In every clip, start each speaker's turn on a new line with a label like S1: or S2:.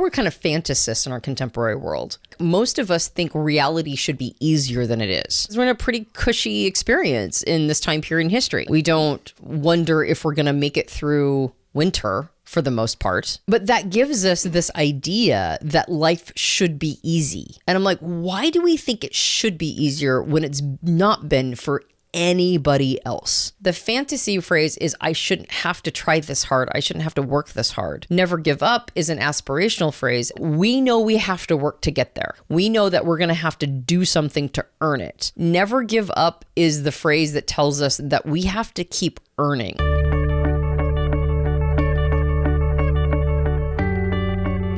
S1: We're kind of fantasists in our contemporary world. Most of us think reality should be easier than it is. We're in a pretty cushy experience in this time period in history. We don't wonder if we're going to make it through winter for the most part. But that gives us this idea that life should be easy. And I'm like, why do we think it should be easier when it's not been for anybody else? The fantasy phrase is, I shouldn't have to try this hard. I shouldn't have to work this hard. Never give up is an aspirational phrase. We know we have to work to get there. We know that we're going to have to do something to earn it. Never give up is the phrase that tells us that we have to keep earning.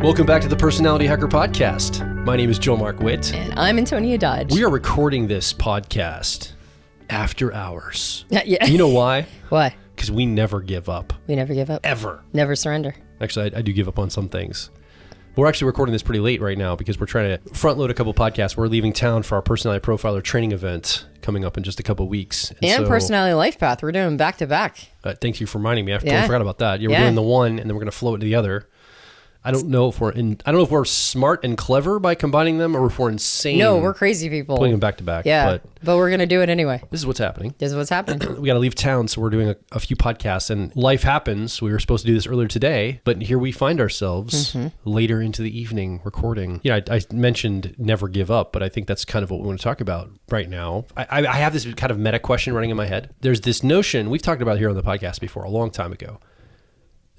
S2: Welcome back to the Personality Hacker Podcast. My name is Joe Mark Witt.
S1: And I'm Antonia Dodge.
S2: We are recording this podcast after hours.
S1: Yeah.
S2: You know why?
S1: Why?
S2: Because we never give up.
S1: We never give up.
S2: Ever.
S1: Never surrender.
S2: Actually, I do give up on some things. We're actually recording this pretty late right now because we're trying to front load a couple podcasts. We're leaving town for our Personality Profiler training event coming up in just a couple weeks.
S1: And Personality Life Path. We're doing back to back.
S2: Thank you for reminding me. I totally forgot about that. We're doing the one and then we're going to flow it to the other. I don't know if we're smart and clever by combining them or if we're insane.
S1: No, we're crazy people.
S2: Putting them back to back.
S1: Yeah, but we're going to do it anyway.
S2: This is what's happening.
S1: This is what's happening.
S2: We got to leave town, so we're doing a few podcasts, and life happens. We were supposed to do this earlier today, but here we find ourselves later into the evening recording. I mentioned never give up, but I think that's kind of what we want to talk about right now. I have this kind of meta question running in my head. There's this notion, we've talked about here on the podcast before, a long time ago,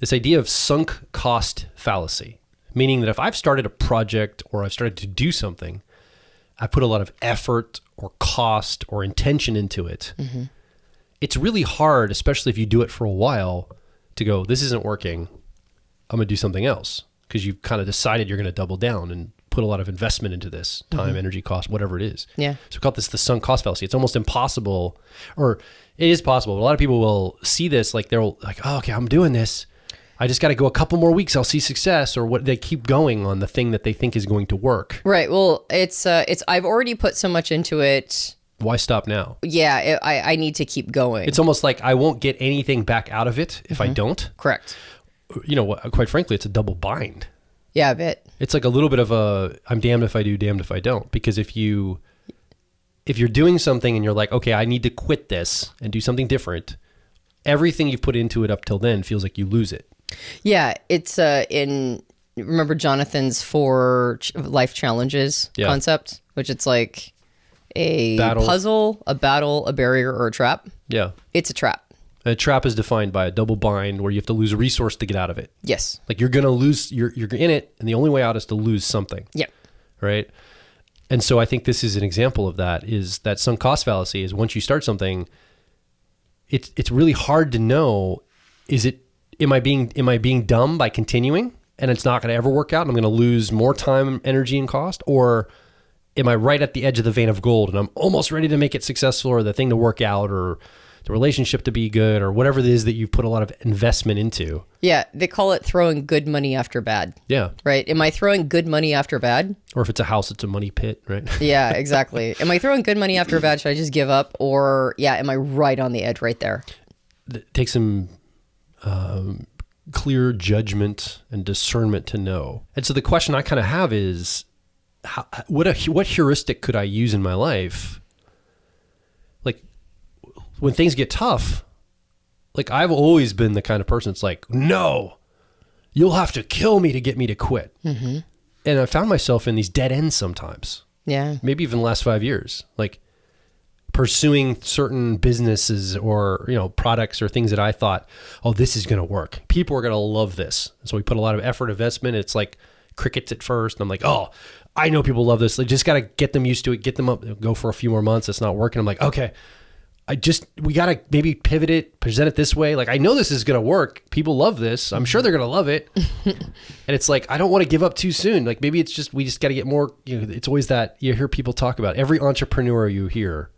S2: this idea of sunk cost fallacy. Meaning that if I've started a project or I've started to do something, I put a lot of effort or cost or intention into it. Mm-hmm. It's really hard, especially if you do it for a while, to go, this isn't working. I'm going to do something else. Because you've kind of decided you're going to double down and put a lot of investment into this, time, energy, cost, whatever it is.
S1: Yeah.
S2: So we call this the sunk cost fallacy. It's almost impossible, or it is possible. But a lot of people will see this, like they're like, oh, okay, I'm doing this. I just got to go a couple more weeks. I'll see success, or what they keep going on the thing that they think is going to work.
S1: Right. Well, it's I've already put so much into it.
S2: Why stop now?
S1: Yeah. I need to keep going.
S2: It's almost like I won't get anything back out of it if I don't.
S1: Correct.
S2: Quite frankly, it's a double bind.
S1: Yeah, a bit.
S2: It's like a little bit of a, I'm damned if I do, damned if I don't. Because if you're doing something and you're like, okay, I need to quit this and do something different, everything you've put into it up till then feels like you lose it.
S1: Yeah, it's remember Jonathan's 4 life challenges concept, which it's like a puzzle, a battle, a barrier, or a trap.
S2: Yeah.
S1: It's a trap.
S2: A trap is defined by a double bind where you have to lose a resource to get out of it.
S1: Yes.
S2: Like you're going to lose, you're in it, and the only way out is to lose something.
S1: Yeah. Right?
S2: And so I think this is an example of that, is that sunk cost fallacy is once you start something, it's really hard to know, am I being dumb by continuing and it's not going to ever work out and I'm going to lose more time, energy, and cost? Or am I right at the edge of the vein of gold and I'm almost ready to make it successful, or the thing to work out, or the relationship to be good, or whatever it is that you've put a lot of investment into?
S1: Yeah, they call it throwing good money after bad.
S2: Yeah.
S1: Right? Am I throwing good money after bad?
S2: Or if it's a house, it's a money pit, right?
S1: Yeah, exactly. Am I throwing good money after bad? Should I just give up? Or, am I right on the edge right there?
S2: It takes some clear judgment and discernment to know. And so the question I kind of have is, what heuristic could I use in my life? Like when things get tough, like I've always been the kind of person that's like, no, you'll have to kill me to get me to quit. Mm-hmm. And I found myself in these dead ends sometimes.
S1: Yeah. Maybe
S2: even the last 5 years, like pursuing certain businesses or, products or things that I thought, oh, this is going to work. People are going to love this. And so we put a lot of effort, investment. It's like crickets at first. And I'm like, oh, I know people love this. Like, just got to get them used to it, get them up, go for a few more months. It's not working. I'm like, okay, we got to maybe pivot it, present it this way. Like, I know this is going to work. People love this. I'm sure they're going to love it. And it's like, I don't want to give up too soon. Like maybe we just got to get more, it's always that you hear people talk about, every entrepreneur you hear,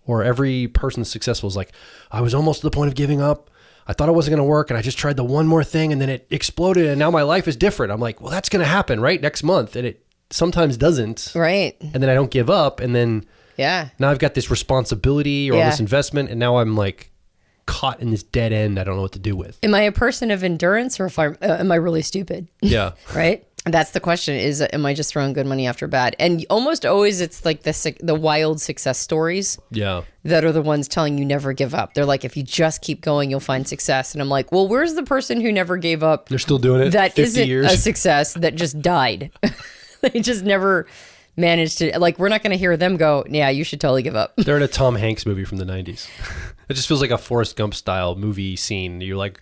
S2: or every person successful is like, I was almost to the point of giving up. I thought it wasn't going to work. And I just tried the one more thing and then it exploded. And now my life is different. I'm like, well, that's going to happen, right? Next month. And it sometimes doesn't.
S1: Right.
S2: And then I don't give up. And then now I've got this responsibility or this investment. And now I'm like caught in this dead end I don't know what to do with.
S1: Am I a person of endurance, or am I really stupid?
S2: Yeah.
S1: Right? That's the question is, am I just throwing good money after bad? And almost always it's like the wild success stories that are the ones telling you never give up. They're like, if you just keep going, you'll find success. And I'm like, well, where's the person who never gave up?
S2: They're still doing it.
S1: That
S2: 50
S1: isn't
S2: years.
S1: a success that just died. They just never managed to, like, we're not going to hear them go, yeah, you should totally give up.
S2: They're in a Tom Hanks movie from the 90s. It just feels like a Forrest Gump style movie scene. You're like,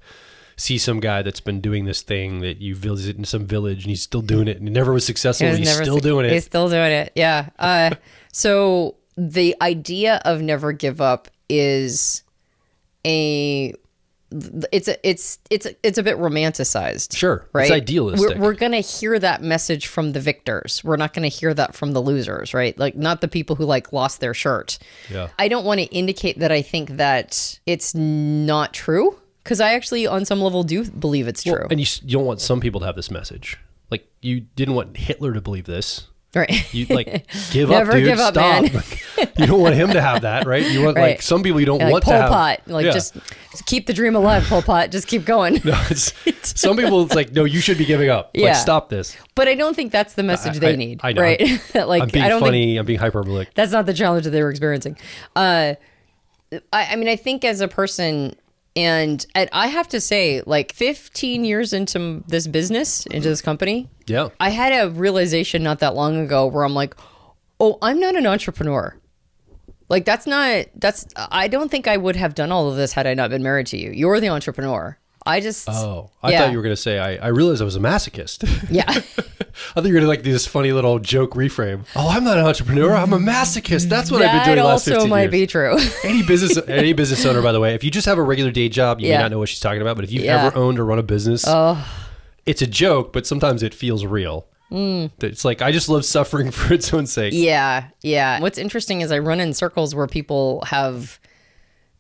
S2: see some guy that's been doing this thing that you visit in some village and he's still doing it and he never was successful and he's still doing it.
S1: He's still doing it. Yeah. So the idea of never give up is it's a bit romanticized.
S2: Sure.
S1: Right.
S2: It's idealistic.
S1: We're going to hear that message from the victors. We're not going to hear that from the losers, right? Like not the people who like lost their shirt.
S2: Yeah.
S1: I don't want to indicate that I think that it's not true. Because I actually, on some level, do believe it's true.
S2: And you don't want some people to have this message. Like, you didn't want Hitler to believe this.
S1: Right.
S2: You, like, give
S1: Never
S2: up, dude.
S1: give up,
S2: Stop.
S1: man.
S2: Like, you don't want him to have that, right? You want,
S1: Right.
S2: like, some people you don't
S1: Yeah,
S2: want
S1: like
S2: to have.
S1: Pol Pot. Like, just keep the dream alive, Pol Pot. Just keep going.
S2: No, some people, it's like, no, you should be giving up.
S1: Yeah.
S2: Like, stop this.
S1: But I don't think that's the message they need.
S2: I know.
S1: Right? Like,
S2: I'm being
S1: I don't
S2: funny. I'm being hyperbolic.
S1: that's not the challenge that they were experiencing. I mean, I think as a person... And I have to say, like 15 years into this business, into this company, I had a realization not that long ago where I'm like, oh, I'm not an entrepreneur. Like I don't think I would have done all of this had I not been married to you. You're the entrepreneur. I thought
S2: you were going to say, I realized I was a masochist.
S1: Yeah.
S2: I thought you were going to like do this funny little joke reframe. Oh, I'm not an entrepreneur. I'm a masochist. That's what I've been doing the last 15 years.
S1: That also might be true.
S2: Any business owner, by the way, if you just have a regular day job, you may not know what she's talking about. But if you've ever owned or run a business, it's a joke, but sometimes it feels real. It's like, I just love suffering for its own sake.
S1: Yeah. Yeah. What's interesting is I run in circles where people have...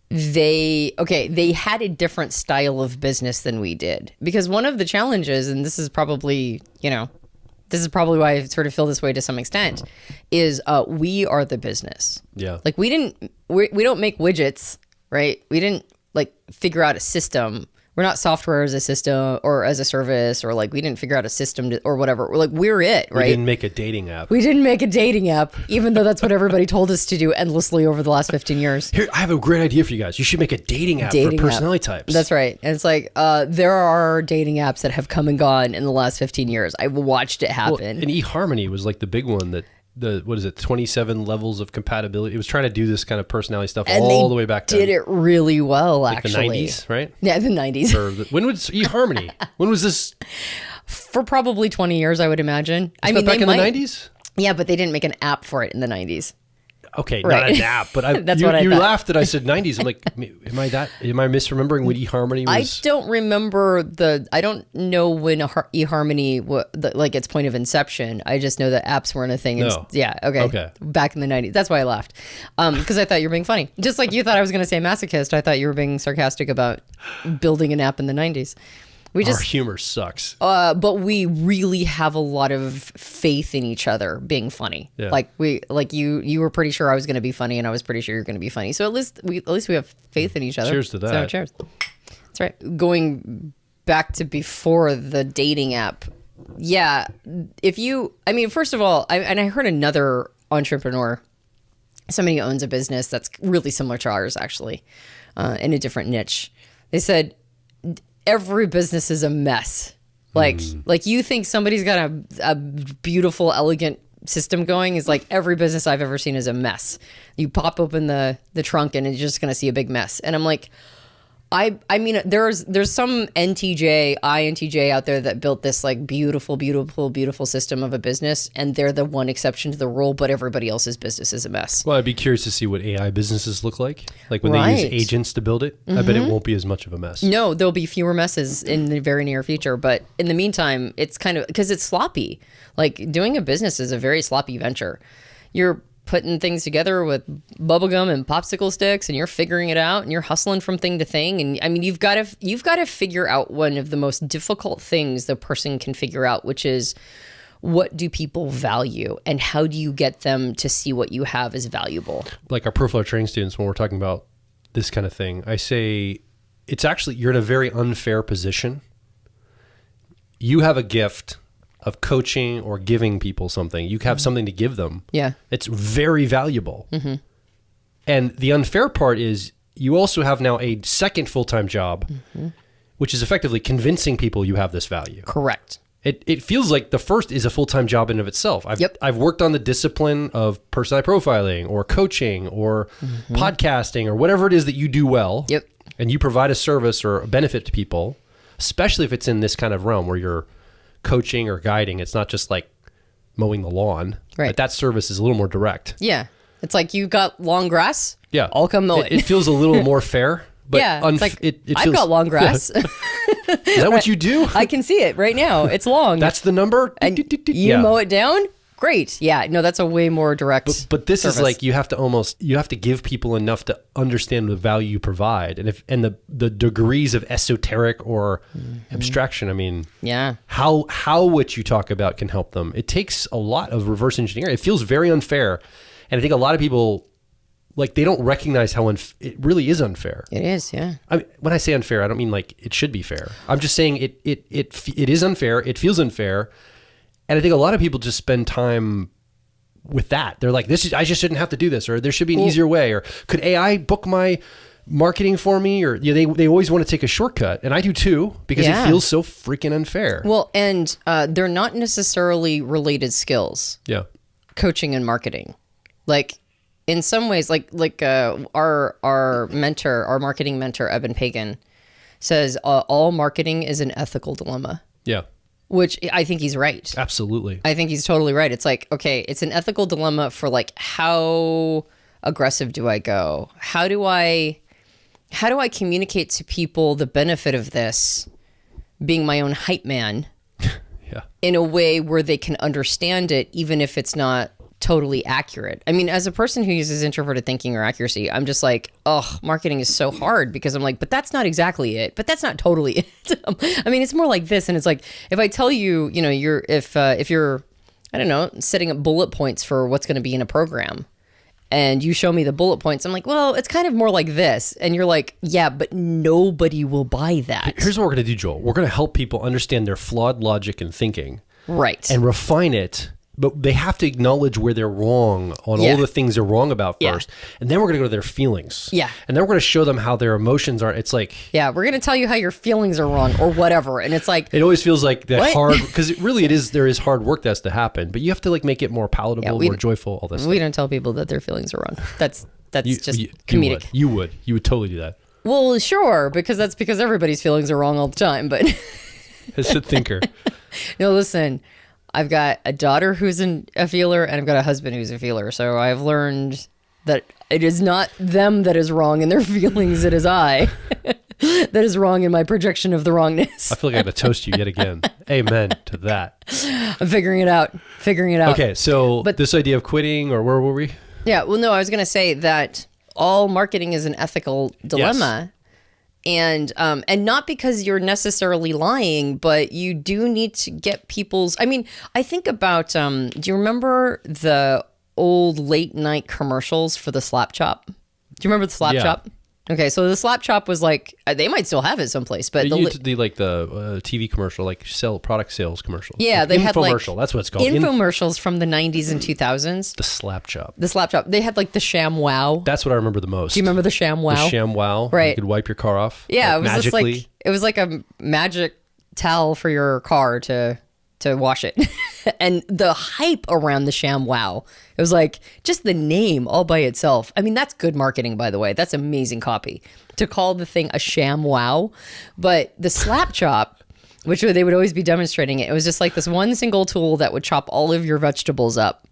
S1: they had a different style of business than we did, because one of the challenges, and this is probably why I sort of feel this way to some extent, is we are the business.
S2: Yeah.
S1: Like we don't make widgets, right? We didn't like figure out a system. We're not software as a system or as a service, or like we didn't figure out a system or whatever. We're it, right?
S2: We didn't make a dating app.
S1: We didn't make a dating app, even though that's what everybody told us to do endlessly over the last 15 years.
S2: Here, I have a great idea for you guys. You should make a dating app for personality types.
S1: That's right. And it's like, there are dating apps that have come and gone in the last 15 years. I've watched it happen.
S2: Well, and eHarmony was like the big one that, 27 levels of compatibility. It was trying to do this kind of personality stuff
S1: and
S2: all the way back then.
S1: Did it really well,
S2: like
S1: actually.
S2: The 90s, right?
S1: Yeah, the 90s.
S2: When was eHarmony? When was this?
S1: For probably 20 years, I would imagine.
S2: Back in the 90s?
S1: Yeah, but they didn't make an app for it in the 90s.
S2: Okay,
S1: right.
S2: Not an app, but you laughed that I said 90s. I'm like, am I misremembering when eHarmony was?
S1: I don't remember I don't know when eHarmony like its point of inception. I just know that apps weren't a thing.
S2: No.
S1: Yeah, okay. Back in the 90s. That's why I laughed. Because I thought you were being funny. Just like you thought I was going to say masochist, I thought you were being sarcastic about building an app in the 90s.
S2: Our humor sucks.
S1: But we really have a lot of faith in each other being funny.
S2: Yeah.
S1: Like you were pretty sure I was going to be funny, and I was pretty sure you're going to be funny. So at least we have faith in each other.
S2: Cheers to that.
S1: So cheers. That's right. Going back to before the dating app. Yeah. First of all, I heard another entrepreneur, somebody who owns a business that's really similar to ours, actually, in a different niche. They said, every business is a mess. Like you think somebody's got a beautiful, elegant system going, is like every business I've ever seen is a mess. You pop open the trunk and you're just going to see a big mess. And I'm like, I mean, there's some INTJ out there that built this like beautiful system of a business, and they're the one exception to the rule, but everybody else's business is a mess.
S2: Well, I'd be curious to see what AI businesses look like when they use agents to build it. I bet it won't be as much of a mess.
S1: No, there'll be fewer messes in the very near future, but in the meantime, it's kind of, because it's sloppy. Like doing a business is a very sloppy venture. You're putting things together with bubblegum and popsicle sticks, and you're figuring it out, and you're hustling from thing to thing. And I mean, you've got to figure out one of the most difficult things the person can figure out, which is, what do people value, and how do you get them to see what you have as valuable? Like
S2: our profile training students, when we're talking about this kind of thing, I say, it's actually, you're in a very unfair position. You have a gift of coaching or giving people something. You have something to give them.
S1: Yeah.
S2: It's very valuable. And the unfair part is you also have now a second full-time job, which is effectively convincing people you have this value.
S1: Correct.
S2: It feels like the first is a full-time job in of itself. I've worked on the discipline of personality profiling or coaching or podcasting or whatever it is that you do well.
S1: Yep.
S2: And you provide a service or a benefit to people, especially if it's in this kind of realm where you're coaching or guiding. It's not just like mowing the lawn.
S1: Right.
S2: But that service is a little more direct.
S1: Yeah. It's like you've got long grass.
S2: Yeah.
S1: I'll come mow it.
S2: It feels a little more fair. But
S1: yeah. It's like,
S2: it
S1: I've
S2: feels,
S1: got long grass.
S2: Is that what you do?
S1: I can see it right now. It's long.
S2: That's the number?
S1: And you mow it down? Great. Yeah. No, that's a way more direct
S2: But this
S1: service.
S2: is like you have to give people enough to understand the value you provide. And the degrees of esoteric or abstraction, I mean,
S1: yeah.
S2: how what you talk about can help them. It takes a lot of reverse engineering. It feels very unfair. And I think a lot of people, like, they don't recognize how it really is unfair.
S1: It is, yeah.
S2: I mean, when I say unfair, I don't mean like it should be fair. I'm just saying it is unfair. It feels unfair. And I think a lot of people just spend time with that. They're like, I just shouldn't have to do this, or there should be an easier way, or could AI book my marketing for me? Or they always want to take a shortcut. And I do too, because it feels so freaking unfair.
S1: Well, and they're not necessarily related skills.
S2: Yeah.
S1: Coaching and marketing. Like, in some ways, like our mentor, our marketing mentor, Evan Pagan, says all marketing is an ethical dilemma.
S2: Yeah.
S1: Which I think he's right.
S2: Absolutely.
S1: I think he's totally right. It's like, okay, it's an ethical dilemma for like, how aggressive do I go? How do I communicate to people the benefit of this, being my own hype man, in a way where they can understand it, even if it's not totally accurate. I mean, as a person who uses introverted thinking or accuracy, I'm just like, oh, marketing is so hard, because I'm like, but that's not exactly it. But that's not totally it. I mean, it's more like this. And it's like, if I tell you, if you're, I don't know, setting up bullet points for what's going to be in a program, and you show me the bullet points, I'm like, well, it's kind of more like this. And you're like, yeah, but nobody will buy that.
S2: Here's what we're going to do, Joel. We're going to help people understand their flawed logic and thinking.
S1: Right.
S2: And refine it. But they have to acknowledge where they're wrong on all the things they're wrong about first. And then we're going to go to their feelings.
S1: Yeah.
S2: And then we're going to show them how their emotions are. It's like...
S1: Yeah, we're going to tell you how your feelings are wrong or whatever. And it's like...
S2: It always feels like that hard... Because there is hard work that has to happen. But you have to like make it more palatable, more joyful, all this
S1: We
S2: stuff.
S1: don't tell people that their feelings are wrong. That's just comedic.
S2: You would totally do that.
S1: Well, sure, because everybody's feelings are wrong all the time. But...
S2: As a thinker.
S1: No, listen... I've got a daughter who's a feeler, and I've got a husband who's a feeler. So I've learned that it is not them that is wrong in their feelings. It is I that is wrong in my projection of the wrongness.
S2: I feel like I got to toast you yet again. Amen to that.
S1: I'm figuring it out.
S2: Okay, so this idea of quitting, or where were we?
S1: Yeah, well, no, I was going to say that all marketing is an ethical dilemma. Yes. And not because you're necessarily lying, but you do need to get people's... I mean, I think about... do you remember the old late night commercials for the Slap Chop? Do you remember the Slap Chop? Okay, so the Slap Chop was like... They might still have it someplace, but...
S2: the TV commercial, like product sales commercials.
S1: Yeah,
S2: like
S1: they had like...
S2: Infomercial, that's what it's called.
S1: Infomercials from the 90s and 2000s.
S2: The Slap Chop.
S1: The Slap Chop. They had like the Sham Wow.
S2: That's what I remember the most.
S1: Do you remember the Sham Wow?
S2: The Sham Wow.
S1: Right.
S2: You could wipe your car off.
S1: Yeah,
S2: like,
S1: it was
S2: magically.
S1: just like... It was like a magic towel for your car to wash it. And the hype around the Sham Wow, it was like just the name all by itself. I mean, that's good marketing, by the way. That's amazing copy to call the thing a Sham Wow. But the Slap Chop, which they would always be demonstrating it was just like this one single tool that would chop all of your vegetables up.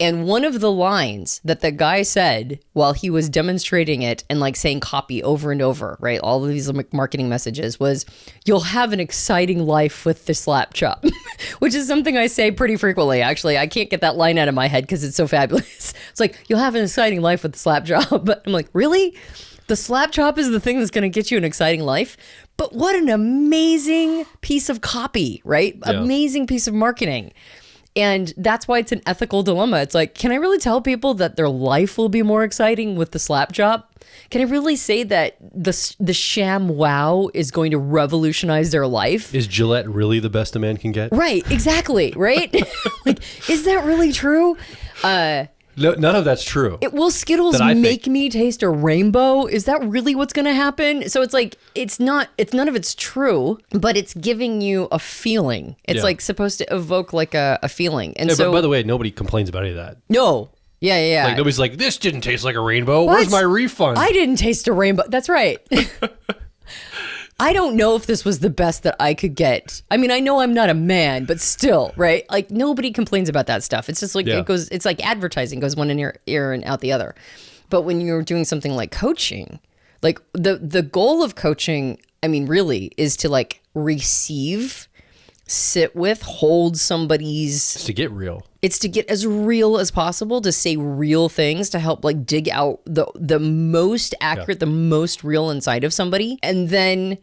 S1: And one of the lines that the guy said while he was demonstrating it and like saying copy over and over, right? All of these marketing messages was, you'll have an exciting life with the Slap Chop, which is something I say pretty frequently. Actually, I can't get that line out of my head because it's so fabulous. It's like, you'll have an exciting life with the Slap Chop. But I'm like, really? The Slap Chop is the thing that's going to get you an exciting life? But what an amazing piece of copy, right? Yeah. Amazing piece of marketing. And that's why it's an ethical dilemma. It's like, can I really tell people that their life will be more exciting with the slap job? Can I really say that the sham wow is going to revolutionize their life?
S2: Is Gillette really the best a man can get?
S1: Right, exactly, right? Like, is that really true?
S2: No, none of that's true.
S1: Will Skittles make me taste a rainbow? Is that really what's going to happen? So it's like, none of it's true, but it's giving you a feeling. It's like supposed to evoke like a feeling. And so,
S2: but by the way, nobody complains about any of that.
S1: No. Yeah.
S2: Like nobody's like, this didn't taste like a rainbow. Where's my refund?
S1: I didn't taste a rainbow. That's right. I don't know if this was the best that I could get. I mean, I know I'm not a man, but still, right? Like nobody complains about that stuff. It's just like it's like advertising goes one in your ear and out the other. But when you're doing something like coaching, like the goal of coaching, I mean, really is to like receive, sit with, hold somebody's.
S2: It's to get real.
S1: It's to get as real as possible, to say real things, to help like dig out the most accurate, the most real inside of somebody. And then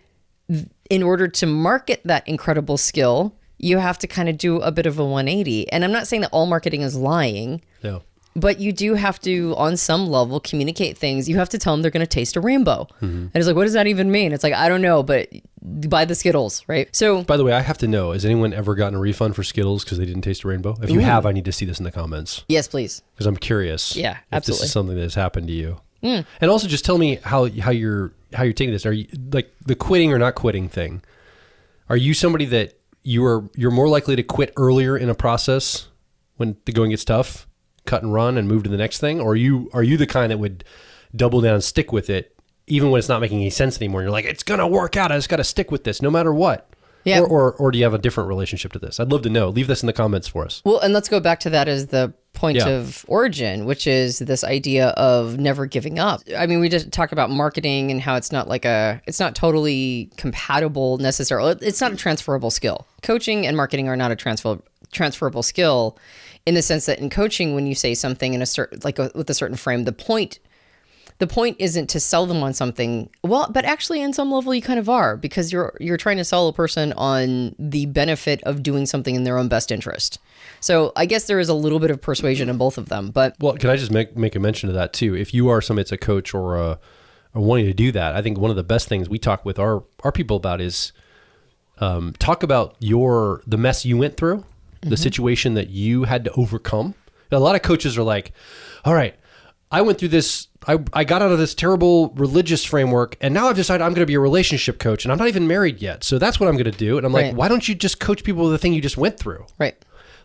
S1: in order to market that incredible skill, you have to kind of do a bit of a 180. And I'm not saying that all marketing is lying.
S2: No.
S1: But you do have to, on some level, communicate things. You have to tell them they're going to taste a rainbow. Mm-hmm. And it's like, what does that even mean? It's like, I don't know, but buy the Skittles, right? So,
S2: by the way, I have to know, has anyone ever gotten a refund for Skittles because they didn't taste a rainbow? If you have, I need to see this in the comments.
S1: Yes, please.
S2: Because I'm curious.
S1: Yeah,
S2: if
S1: absolutely.
S2: this is something that has happened to you. And also just tell me how you're taking this. Are you like the quitting or not quitting thing? Are you somebody that you're more likely to quit earlier in a process when the going gets tough? Cut and run and move to the next thing? Or are you the kind that would double down and stick with it even when it's not making any sense anymore? You're like, it's gonna work out, I just gotta stick with this no matter what. Yeah. Or do you have a different relationship to this? I'd love to know. Leave this in the comments for us.
S1: Well, and let's go back to that as the point of origin, which is this idea of never giving up. I mean, we just talk about marketing and how it's not it's not compatible necessarily. It's not a transferable skill. Coaching and marketing are not a transferable skill, in the sense that in coaching, when you say something in a certain, with a certain frame, the point isn't to sell them on something. Well, but actually in some level you kind of are, because you're trying to sell a person on the benefit of doing something in their own best interest. So I guess there is a little bit of persuasion in both of them. But
S2: well, can I just make a mention of that too? If you are somebody that's a coach or wanting to do that, I think one of the best things we talk with our people about is talk about the mess you went through. The situation that you had to overcome. A lot of coaches are like, all right, I went through this, I got out of this terrible religious framework, and now I've decided I'm going to be a relationship coach, and I'm not even married yet. So that's what I'm going to do. And I'm like, why don't you just coach people with the thing you just went through?
S1: Right.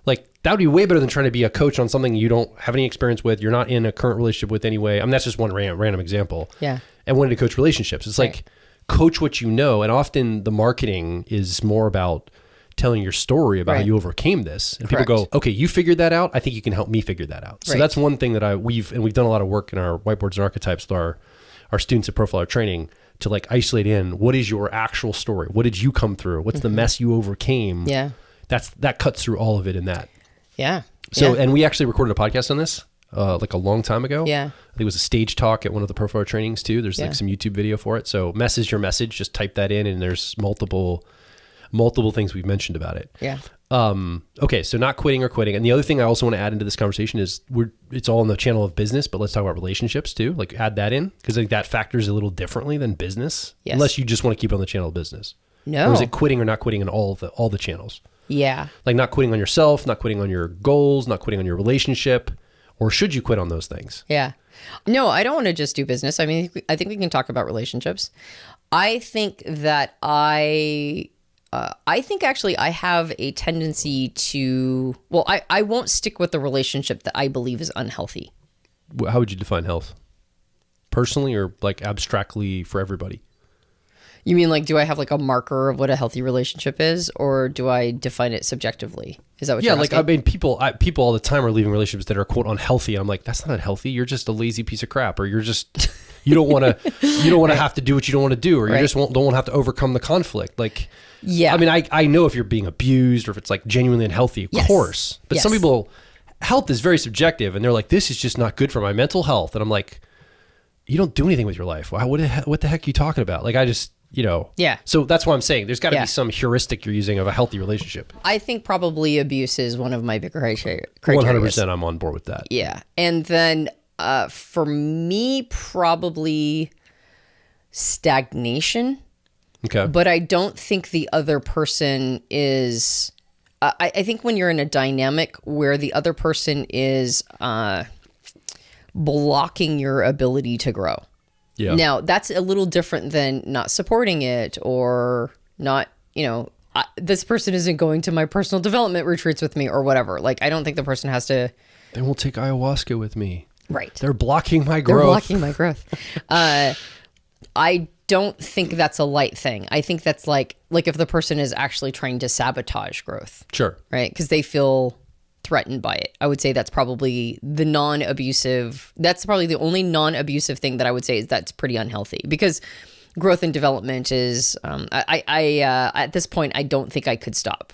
S2: Like, that would be way better than trying to be a coach on something you don't have any experience with, you're not in a current relationship with anyway. I mean, that's just one random example.
S1: Yeah.
S2: And wanting to coach relationships. It's like, coach what you know. And often the marketing is more about telling your story about how you overcame this. And people go, okay, you figured that out. I think you can help me figure that out. So that's one thing that we've done a lot of work in our whiteboards and archetypes with our students at Profiler Training to like isolate in, what is your actual story? What did you come through? What's the mess you overcame?
S1: Yeah.
S2: That cuts through all of it in that.
S1: Yeah.
S2: So, and we actually recorded a podcast on this like a long time ago.
S1: Yeah.
S2: I think it was a stage talk at one of the Profiler trainings too. There's like some YouTube video for it. So message your message, just type that in, and there's multiple things we've mentioned about it.
S1: Yeah.
S2: Okay. So not quitting or quitting. And the other thing I also want to add into this conversation is it's all in the channel of business, but let's talk about relationships too. Like add that in, because I think that factors a little differently than business. Yes. Unless you just want to keep it on the channel of business.
S1: No.
S2: Or is it quitting or not quitting in all the channels?
S1: Yeah.
S2: Like not quitting on yourself, not quitting on your goals, not quitting on your relationship, or should you quit on those things?
S1: Yeah. No, I don't want to just do business. I mean, I think we can talk about relationships. I think that I think actually I have a tendency to, I won't stick with the relationship that I believe is unhealthy.
S2: How would you define health? Personally or like abstractly for everybody?
S1: You mean like, do I have like a marker of what a healthy relationship is, or do I define it subjectively? Is that what you're asking?
S2: Yeah, like I mean, people all the time are leaving relationships that are quote unhealthy. And I'm like, that's not unhealthy. You're just a lazy piece of crap, or you don't want to have to do what you don't want to do, or you just don't want to have to overcome the conflict. Like, yeah, I mean, I know if you're being abused or if it's like genuinely unhealthy, of course. But some people, health is very subjective, and they're like, this is just not good for my mental health. And I'm like, you don't do anything with your life. What the heck are you talking about? Like,
S1: Yeah.
S2: So that's why I'm saying there's got to
S1: Yeah.
S2: be some heuristic you're using of a healthy relationship.
S1: I think probably abuse is one of my bigger criteria.
S2: 100% I'm on board with that.
S1: Yeah. And then for me, probably stagnation.
S2: Okay.
S1: But I don't think the other person is... I think when you're in a dynamic where the other person is blocking your ability to grow.
S2: Yeah.
S1: Now, that's a little different than not supporting it or not, this person isn't going to my personal development retreats with me or whatever. Like, I don't think the person has to...
S2: They won't take ayahuasca with me.
S1: Right.
S2: They're blocking my growth.
S1: They're blocking my growth. I don't think that's a light thing. I think that's like if the person is actually trying to sabotage growth.
S2: Sure.
S1: Right? Because they feel threatened by it. I would say that's probably the that's probably the only non-abusive thing that I would say is that's pretty unhealthy, because growth and development is, at this point, I don't think I could stop.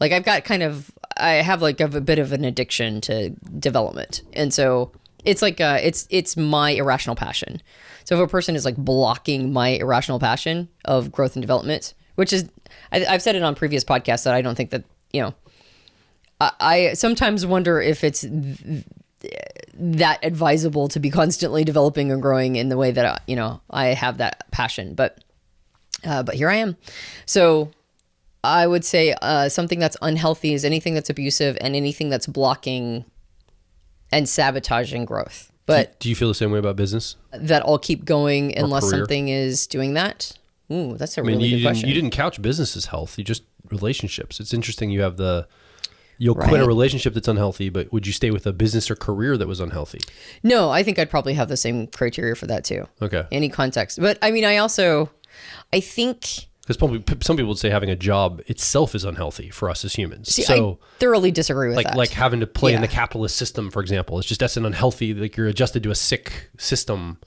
S1: Like I have like a bit of an addiction to development. And so it's like, it's my irrational passion. So if a person is like blocking my irrational passion of growth and development, which is, I've said it on previous podcasts that I don't think that, I sometimes wonder if it's that advisable to be constantly developing and growing in the way that, I have that passion, but here I am. So I would say something that's unhealthy is anything that's abusive and anything that's blocking and sabotaging growth. But
S2: do you feel the same way about business?
S1: That I'll keep going unless
S2: career?
S1: something is doing that? Ooh, that's a really good question.
S2: You didn't couch business as health. You just relationships. It's interesting. You have you'll quit
S1: Right.
S2: a relationship that's unhealthy, but would you stay with a business or career that was unhealthy?
S1: No, I think I'd probably have the same criteria for that too.
S2: Okay.
S1: Any context. But I mean, I think...
S2: Because some people would say having a job itself is unhealthy for us as humans.
S1: See,
S2: so
S1: I thoroughly disagree with that.
S2: like having to play in
S1: Yeah.
S2: the capitalist system, for example, that's an unhealthy, like you're adjusted to a sick system,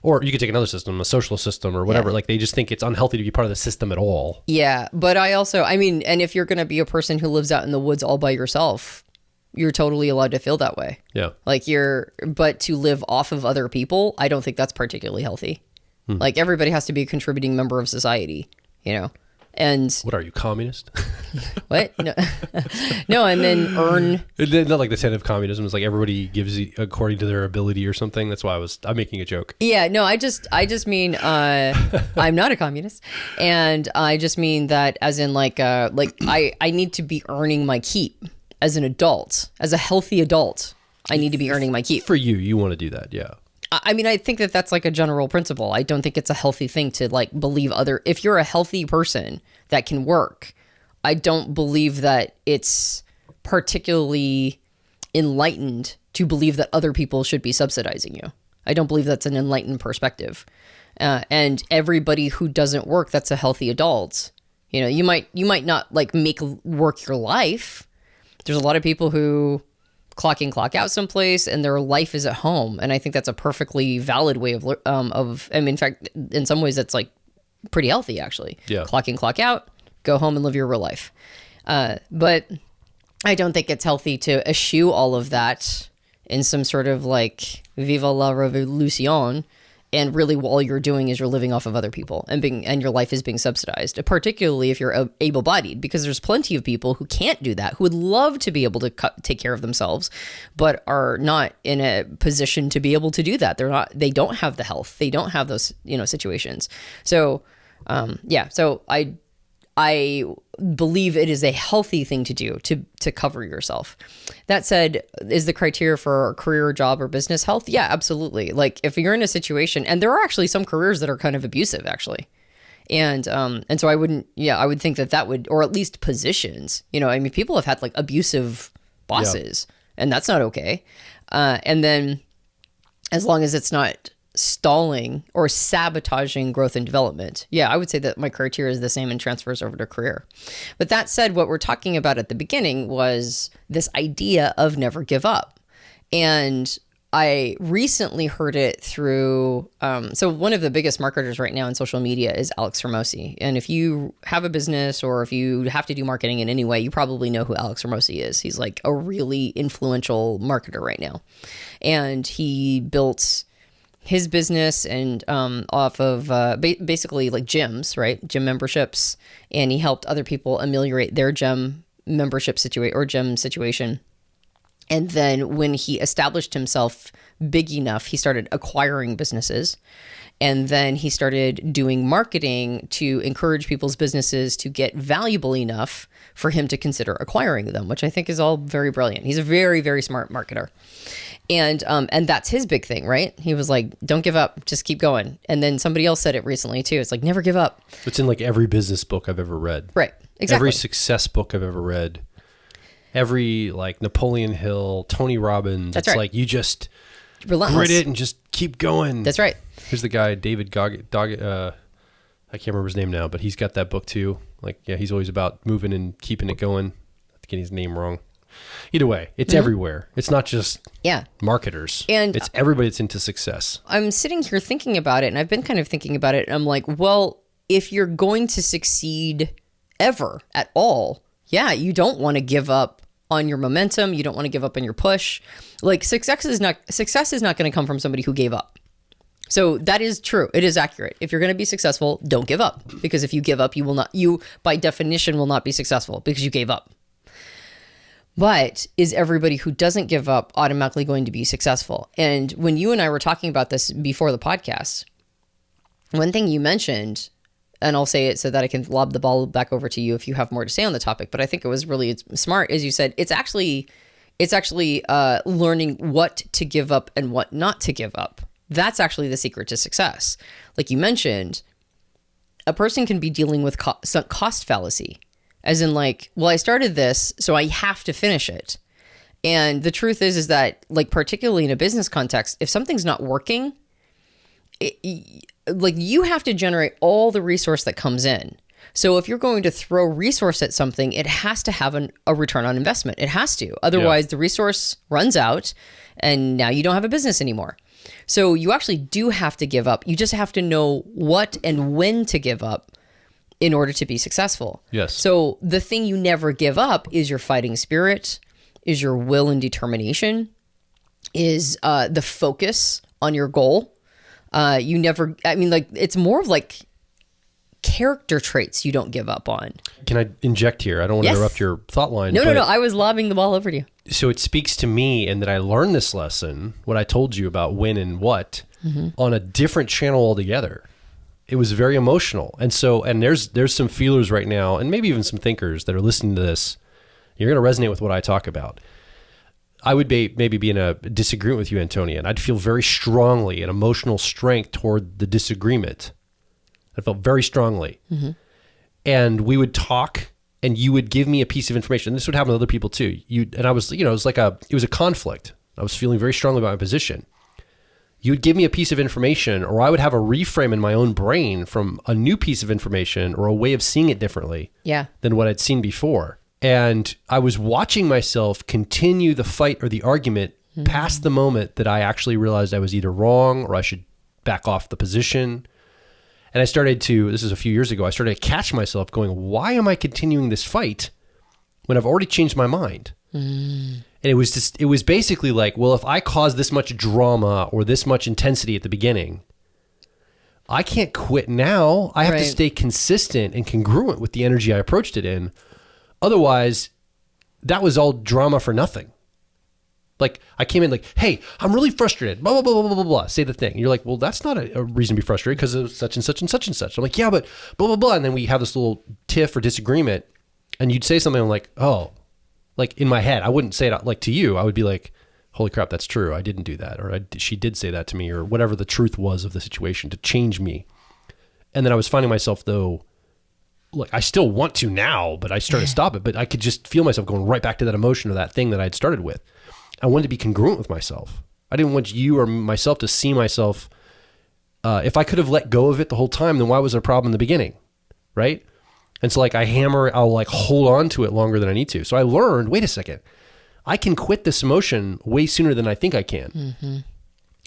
S2: or you could take another system, a socialist system or whatever.
S1: Yeah.
S2: Like they just think it's unhealthy to be part of the system at all.
S1: Yeah, but and if you're going to be a person who lives out in the woods all by yourself, you're totally allowed to feel that way.
S2: Yeah.
S1: But to live off of other people, I don't think that's particularly healthy. Like everybody has to be a contributing member of society, and
S2: What are you, communist?
S1: what? No, no, and then earn.
S2: Not like the tenet of communism is like everybody gives according to their ability or something. That's why I'm making a joke.
S1: Yeah, no, I just mean I'm not a communist, and I just mean that as in I need to be earning my keep as an adult, as a healthy adult. I need to be earning my keep.
S2: For you want to do that, yeah.
S1: I mean, I think that that's like a general principle. I don't think it's a healthy thing to like believe if you're a healthy person that can work, I don't believe that it's particularly enlightened to believe that other people should be subsidizing you. I don't believe that's an enlightened perspective. And everybody who doesn't work, that's a healthy adult. You might not like make work your life. There's a lot of people who clock in, clock out someplace, and their life is at home. And I think that's a perfectly valid way in fact, in some ways that's like pretty healthy actually.
S2: Yeah.
S1: Clock in, clock out, go home and live your real life. But I don't think it's healthy to eschew all of that in some sort of like viva la revolution. And really all you're doing is you're living off of other people and your life is being subsidized, particularly if you're able-bodied, because there's plenty of people who can't do that, who would love to be able to take care of themselves, but are not in a position to be able to do that. They don't have the health. They don't have those, situations. So, so I believe it is a healthy thing to do to cover yourself. That said, is the criteria for career, job, or business health? Yeah, absolutely. Like if you're in a situation, and there are actually some careers that are kind of abusive actually. And so I would think that would, or at least positions, people have had like abusive bosses and that's not okay. And then as long as it's not stalling or sabotaging growth and development. Yeah, I would say that my criteria is the same and transfers over to career. But that said, what we're talking about at the beginning was this idea of never give up. And I recently heard it through, so one of the biggest marketers right now in social media is Alex Hormozi. And if you have a business or if you have to do marketing in any way, you probably know who Alex Hormozi is. He's like a really influential marketer right now. And he built his business and off of basically like gyms, right? Gym memberships. And he helped other people ameliorate their gym membership situation or gym situation. And then when he established himself big enough, he started acquiring businesses. And then he started doing marketing to encourage people's businesses to get valuable enough for him to consider acquiring them, which I think is all very brilliant. He's a very, very smart marketer. And that's his big thing, right? He was like, don't give up, just keep going. And then somebody else said it recently too. It's like, never give up.
S2: It's in like every business book I've ever read.
S1: Right, exactly.
S2: Every success book I've ever read. Every like Napoleon Hill, Tony Robbins.
S1: That's
S2: it's
S1: right.
S2: like you just
S1: Relentless.
S2: grit it and just keep going.
S1: That's right.
S2: Here's the guy, David I can't remember his name now, but he's got that book too. Like, yeah, he's always about moving and keeping it going. I'm getting his name wrong. Either way, it's everywhere. It's not just marketers.
S1: And
S2: it's everybody that's into success.
S1: I'm sitting here thinking about it, and I've been kind of thinking about it, and I'm like, well, if you're going to succeed ever at all, yeah, you don't want to give up on your momentum. You don't want to give up on your push. Like success is not going to come from somebody who gave up. So that is true. It is accurate. If you're going to be successful, don't give up, because if you give up, you by definition will not be successful because you gave up. But is everybody who doesn't give up automatically going to be successful? And when you and I were talking about this before the podcast, one thing you mentioned, and I'll say it so that I can lob the ball back over to you if you have more to say on the topic, but I think it was really smart, is you said it's actually learning what to give up and what not to give up. That's actually the secret to success. Like you mentioned, a person can be dealing with cost fallacy, as in like, well, I started this, so I have to finish it. And the truth is that, like, particularly in a business context, if something's not working, like you have to generate all the resource that comes in. So if you're going to throw resource at something, it has to have a return on investment. It has to. Otherwise, the resource runs out and now you don't have a business anymore. So you actually do have to give up. You just have to know what and when to give up in order to be successful.
S2: Yes.
S1: So the thing you never give up is your fighting spirit, is your will and determination, is the focus on your goal. It's more of like character traits you don't give up on.
S2: Can I inject here? I don't want to interrupt your thought line.
S1: No. I was lobbing the ball over to you.
S2: So it speaks to me, and that I learned this lesson, what I told you about when and what, on a different channel altogether. It was very emotional. And so, and there's some feelers right now, and maybe even some thinkers that are listening to this. You're going to resonate with what I talk about. I would maybe be in a disagreement with you, Antonia, and I'd feel very strongly an emotional strength toward the disagreement. I felt very strongly. And we would talk, and you would give me a piece of information. This would happen to other people too. And I was, it was a conflict. I was feeling very strongly about my position. You would give me a piece of information, or I would have a reframe in my own brain from a new piece of information or a way of seeing it differently than what I'd seen before. And I was watching myself continue the fight or the argument past the moment that I actually realized I was either wrong or I should back off the position. And I started to, this is a few years ago, I started to catch myself going, why am I continuing this fight when I've already changed my mind? And it was basically like, well, if I cause this much drama or this much intensity at the beginning, I can't quit now. I have to stay consistent and congruent with the energy I approached it in. Otherwise, that was all drama for nothing. Like I came in like, hey, I'm really frustrated, blah, blah, blah, blah, blah, blah, say the thing. And you're like, well, that's not a reason to be frustrated because of such and such and such and such. I'm like, yeah, but blah, blah, blah. And then we have this little tiff or disagreement, and you'd say something, I'm like, oh, like in my head, I wouldn't say it like to you. I would be like, holy crap, that's true. I didn't do that. Or she did say that to me, or whatever the truth was of the situation to change me. And then I was finding myself though, like I still want to now, but I started to stop it. But I could just feel myself going right back to that emotion or that thing that I'd started with. I wanted to be congruent with myself. I didn't want you or myself to see myself. If I could have let go of it the whole time, then why was there a problem in the beginning? Right? And so like I'll like hold on to it longer than I need to. So I learned, wait a second, I can quit this emotion way sooner than I think I can.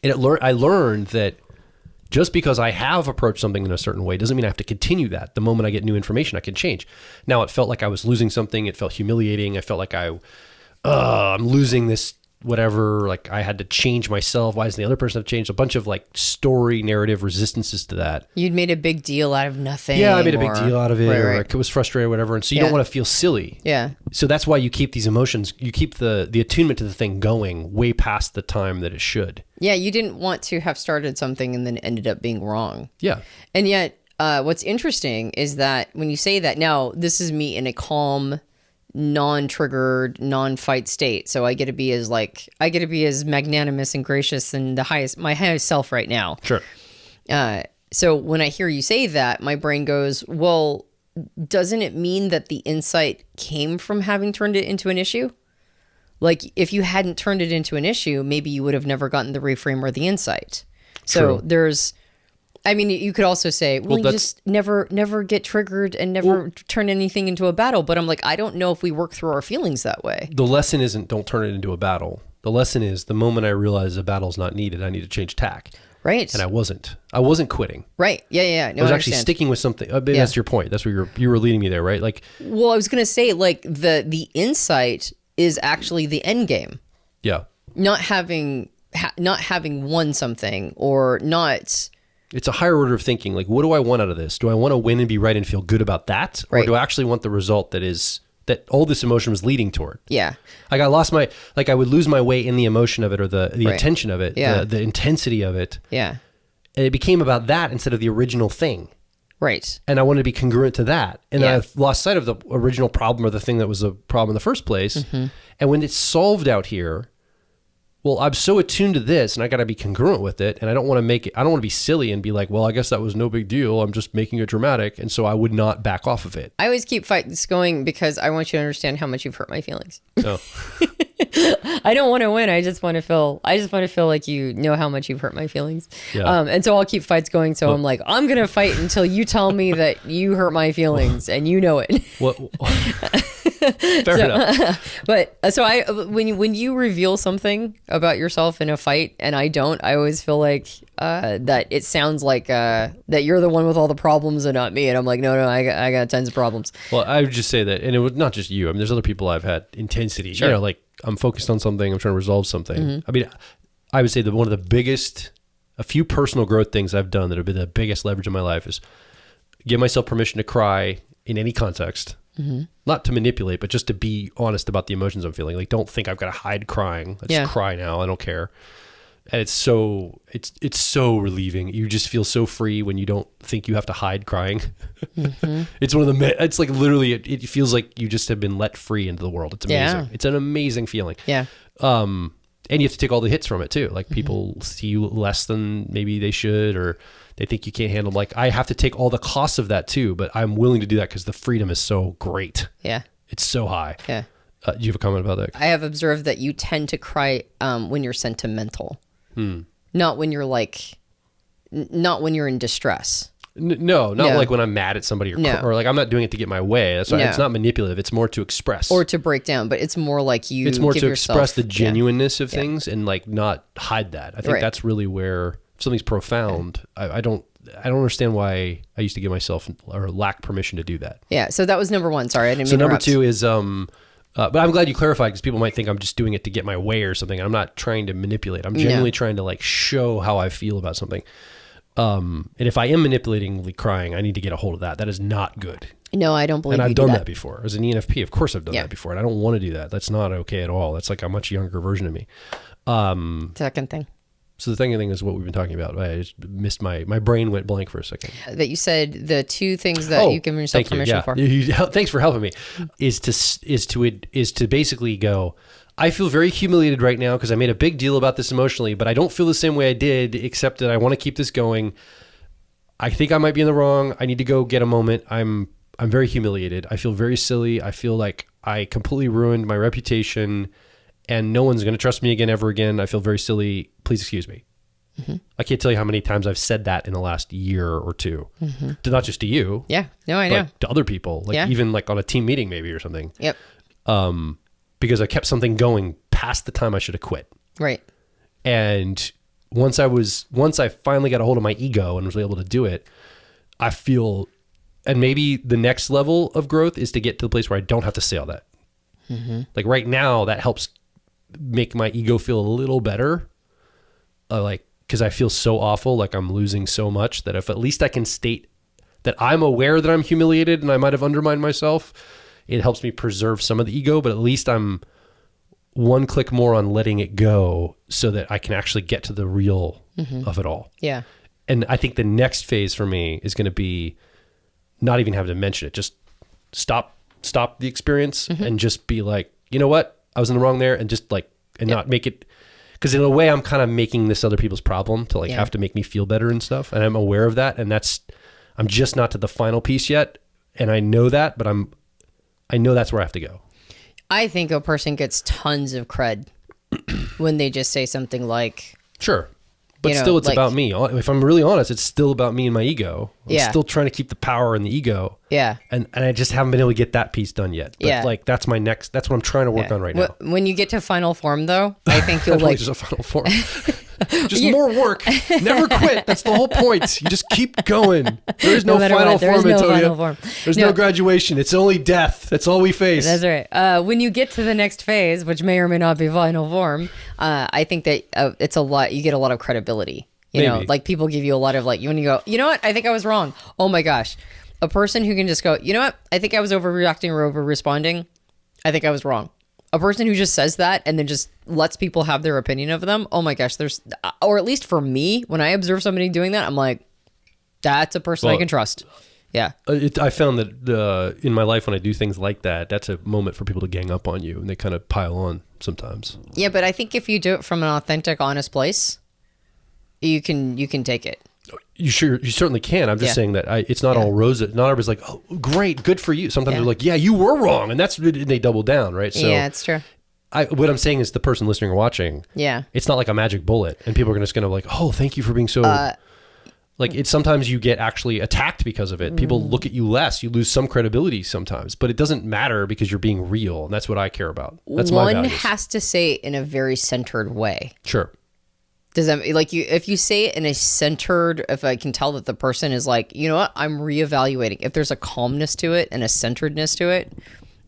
S2: And I learned that just because I have approached something in a certain way doesn't mean I have to continue that. The moment I get new information, I can change. Now it felt like I was losing something. It felt humiliating. I felt like I'm losing this whatever, like I had to change myself. Why doesn't the other person have changed? A bunch of like story narrative resistances to that.
S1: You'd made a big deal out of nothing.
S2: Yeah, I made a big deal out of it,
S1: right,
S2: or
S1: right.
S2: I was frustrated or whatever. And so you don't want to feel silly.
S1: Yeah.
S2: So that's why you keep these emotions, you keep the attunement to the thing going way past the time that it should.
S1: Yeah, you didn't want to have started something and then ended up being wrong.
S2: Yeah.
S1: And yet, what's interesting is that when you say that, now this is me in a calm, non-triggered, non-fight state. So I get to be as magnanimous and gracious and my highest self right now.
S2: Sure.
S1: So when I hear you say that, my brain goes, well, doesn't it mean that the insight came from having turned it into an issue? Like if you hadn't turned it into an issue, maybe you would have never gotten the reframe or the insight. So you could also say, well, you just never get triggered and never turn anything into a battle. But I'm like, I don't know if we work through our feelings that way.
S2: The lesson isn't don't turn it into a battle. The lesson is the moment I realize a battle's not needed, I need to change tack.
S1: Right.
S2: And I wasn't quitting.
S1: Right. Yeah. No,
S2: I was actually sticking with something. That's your point. That's where you were leading me there, right? Like,
S1: well, I was going to say like the insight is actually the end game.
S2: Yeah.
S1: Not having won something or not.
S2: It's a higher order of thinking. Like, what do I want out of this? Do I want to win and be right and feel good about that? Or do I actually want the result that all this emotion was leading toward?
S1: Yeah.
S2: Like I would lose my way in the emotion of it or the intention of it, the intensity of it.
S1: Yeah.
S2: And it became about that instead of the original thing.
S1: Right.
S2: And I wanted to be congruent to that. And then I've lost sight of the original problem or the thing that was the problem in the first place. Mm-hmm. And when it's solved out here, well, I'm so attuned to this and I got to be congruent with it. And I don't want to be silly and be like, well, I guess that was no big deal. I'm just making it dramatic. And so I would not back off of it.
S1: I always keep fights going because I want you to understand how much you've hurt my feelings.
S2: Oh.
S1: I don't want to win. I just want to feel like you know how much you've hurt my feelings.
S2: Yeah.
S1: And so I'll keep fights going. So I'm like, I'm going to fight until you tell me that you hurt my feelings and you know it.
S2: Fair enough.
S1: But when you reveal something about yourself in a fight and I don't, I always feel like that it sounds like that you're the one with all the problems and not me. And I'm like, no, I got tons of problems.
S2: Well, I would just say that, and it was not just you. I mean, there's other people I've had intensity.
S1: Sure.
S2: You know, like I'm focused on something, I'm trying to resolve something.
S1: Mm-hmm.
S2: I mean, I would say that one of the biggest, a few personal growth things I've done that have been the biggest leverage in my life is give myself permission to cry in any context. Mm-hmm. Not to manipulate, but just to be honest about the emotions I'm feeling. Like, don't think I've got to hide crying. Let's just cry now. I don't care. And it's so relieving. You just feel so free when you don't think you have to hide crying. Mm-hmm. It's like literally, it feels like you just have been let free into the world. It's amazing. Yeah. It's an amazing feeling.
S1: Yeah.
S2: And you have to take all the hits from it too. Like people see you less than maybe they should, or they think you can't handle. Like I have to take all the costs of that too, but I'm willing to do that because the freedom is so great.
S1: Yeah.
S2: It's so high.
S1: Yeah.
S2: Do you have a comment about that?
S1: I have observed that you tend to cry when you're sentimental. Not when you're not when you're in distress.
S2: No, not like when I'm mad at somebody or like I'm not doing it to get my way. That's why it's not manipulative. It's more to express
S1: or to break down, but it's more like you.
S2: It's more
S1: give
S2: to
S1: yourself,
S2: express the genuineness of things and like not hide that. I think that's really where if something's profound. I don't understand why I used to give myself or lack permission to do that.
S1: Yeah. So that was number one. Sorry, I didn't mean to interrupt.
S2: So number two is but I'm glad you clarified because people might think I'm just doing it to get my way or something. I'm not trying to manipulate. I'm genuinely trying to like show how I feel about something. And if I am manipulatingly crying, I need to get a hold of that. That is not good.
S1: No, I don't believe
S2: and
S1: you
S2: I've
S1: do
S2: done
S1: that.
S2: that before. As an ENFP, of course I've done that before. And I don't want to do that. That's not okay at all. That's like a much younger version of me.
S1: Second thing.
S2: So the second thing is what we've been talking about. I just missed my brain went blank for a second.
S1: That you said the two things that you've given yourself permission for.
S2: Thanks for helping me. Is to basically go, I feel very humiliated right now because I made a big deal about this emotionally, but I don't feel the same way I did, except that I want to keep this going. I think I might be in the wrong. I need to go get a moment. I'm very humiliated. I feel very silly. I feel like I completely ruined my reputation and no one's going to trust me again, ever again. I feel very silly. Please excuse me. Mm-hmm. I can't tell you how many times I've said that in the last year or two. Mm-hmm. Not just to you.
S1: Yeah. No, I know.
S2: To other people. Like even like on a team meeting maybe or something.
S1: Yep.
S2: Because I kept something going past the time I should have quit.
S1: Right.
S2: And once I finally got a hold of my ego and was able to do it, I feel, and maybe the next level of growth is to get to the place where I don't have to say all that. Mm-hmm. Like right now, that helps make my ego feel a little better. Like, because I feel so awful, like I'm losing so much, that if at least I can state that I'm aware that I'm humiliated and I might have undermined myself, it helps me preserve some of the ego, but at least I'm one click more on letting it go so that I can actually get to the real of it all.
S1: Yeah.
S2: And I think the next phase for me is going to be not even having to mention it. Just stop the experience and just be like, you know what? I was in the wrong there, and just like, and not make it, because in a way I'm kind of making this other people's problem to like have to make me feel better and stuff. And I'm aware of that. And I'm just not to the final piece yet. And I know that, but I know that's where I have to go.
S1: I think a person gets tons of cred when they just say something like,
S2: sure. But still, it's like, about me. If I'm really honest, it's still about me and my ego. I'm still trying to keep the power in the ego. Yeah. And I just haven't been able to get that piece done yet. But like, that's what I'm trying to work on right now.
S1: When you get to final form, though, I think you'll like...
S2: just a final form. Just more work. Never quit. That's the whole point. You just keep going. There is no final form, Antonia. There's no graduation. It's only death. That's all we face.
S1: That's right. When you get to the next phase, which may or may not be final form, I think that it's a lot. You get a lot of credibility. You know, like people give you a lot of like, when you go, you know what? I think I was wrong. Oh my gosh. A person who can just go, you know what? I think I was overreacting or over-responding. I think I was wrong. A person who just says that and then just lets people have their opinion of them. Oh my gosh, or at least for me, when I observe somebody doing that, I'm like, that's a person I can trust. Yeah.
S2: I found that in my life when I do things like that, that's a moment for people to gang up on you, and they kind of pile on sometimes.
S1: Yeah, but I think if you do it from an authentic, honest place, you can take it.
S2: You certainly can. I'm just saying that it's not all roses. Not everybody's like, oh, great, good for you. Sometimes they're like, yeah, you were wrong. And they double down, right? So
S1: yeah, it's true.
S2: What I'm saying is the person listening or watching, it's not like a magic bullet. And people are just going to like, oh, thank you for being so... like it's sometimes you get actually attacked because of it. People look at you less. You lose some credibility sometimes. But it doesn't matter because you're being real. And that's what I care about. That's my values.
S1: One has to say it in a very centered way.
S2: Sure.
S1: Does that like if you say it in a centered, if I can tell that the person is like, you know what, I'm reevaluating. If there's a calmness to it and a centeredness to it,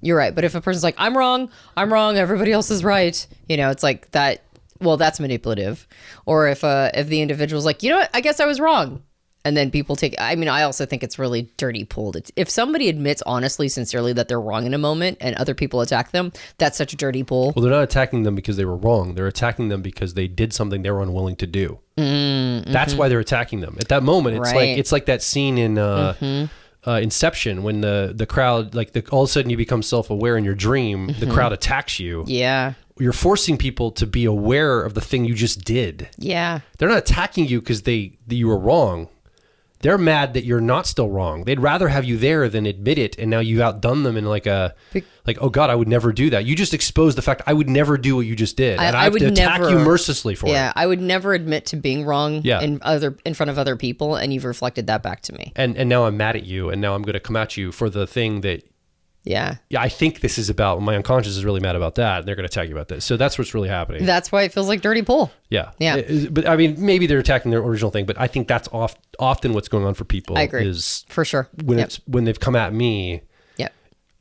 S1: you're right. But if a person's like, I'm wrong, everybody else is right, you know, it's like that. Well, that's manipulative. Or if the individual's like, you know what, I guess I was wrong. And then people take, I mean, I also think it's really dirty pulled. If somebody admits honestly, sincerely that they're wrong in a moment and other people attack them, that's such a dirty pull.
S2: Well, they're not attacking them because they were wrong. They're attacking them because they did something they were unwilling to do. That's why they're attacking them. At that moment, it's like that scene in Inception when the crowd, like all of a sudden you become self-aware in your dream, the crowd attacks you.
S1: Yeah.
S2: You're forcing people to be aware of the thing you just did.
S1: Yeah. They're
S2: not attacking you because you were wrong. They're mad that you're not still wrong. They'd rather have you there than admit it, and now you've outdone them in like, oh God, I would never do that. You just exposed the fact I would never do what you just did, and I have to attack you mercilessly for it.
S1: Yeah, I would never admit to being wrong in front of other people, and you've reflected that back to me.
S2: And now I'm mad at you, and now I'm going to come at you for the thing that.
S1: Yeah,
S2: I think this is about, my unconscious is really mad about that, and they're going to attack you about this. So that's what's really happening.
S1: That's why it feels like dirty pull.
S2: Yeah. But I mean, maybe they're attacking their original thing, but I think that's often what's going on for people.
S1: I agree.
S2: Is
S1: for sure.
S2: When they've come at me,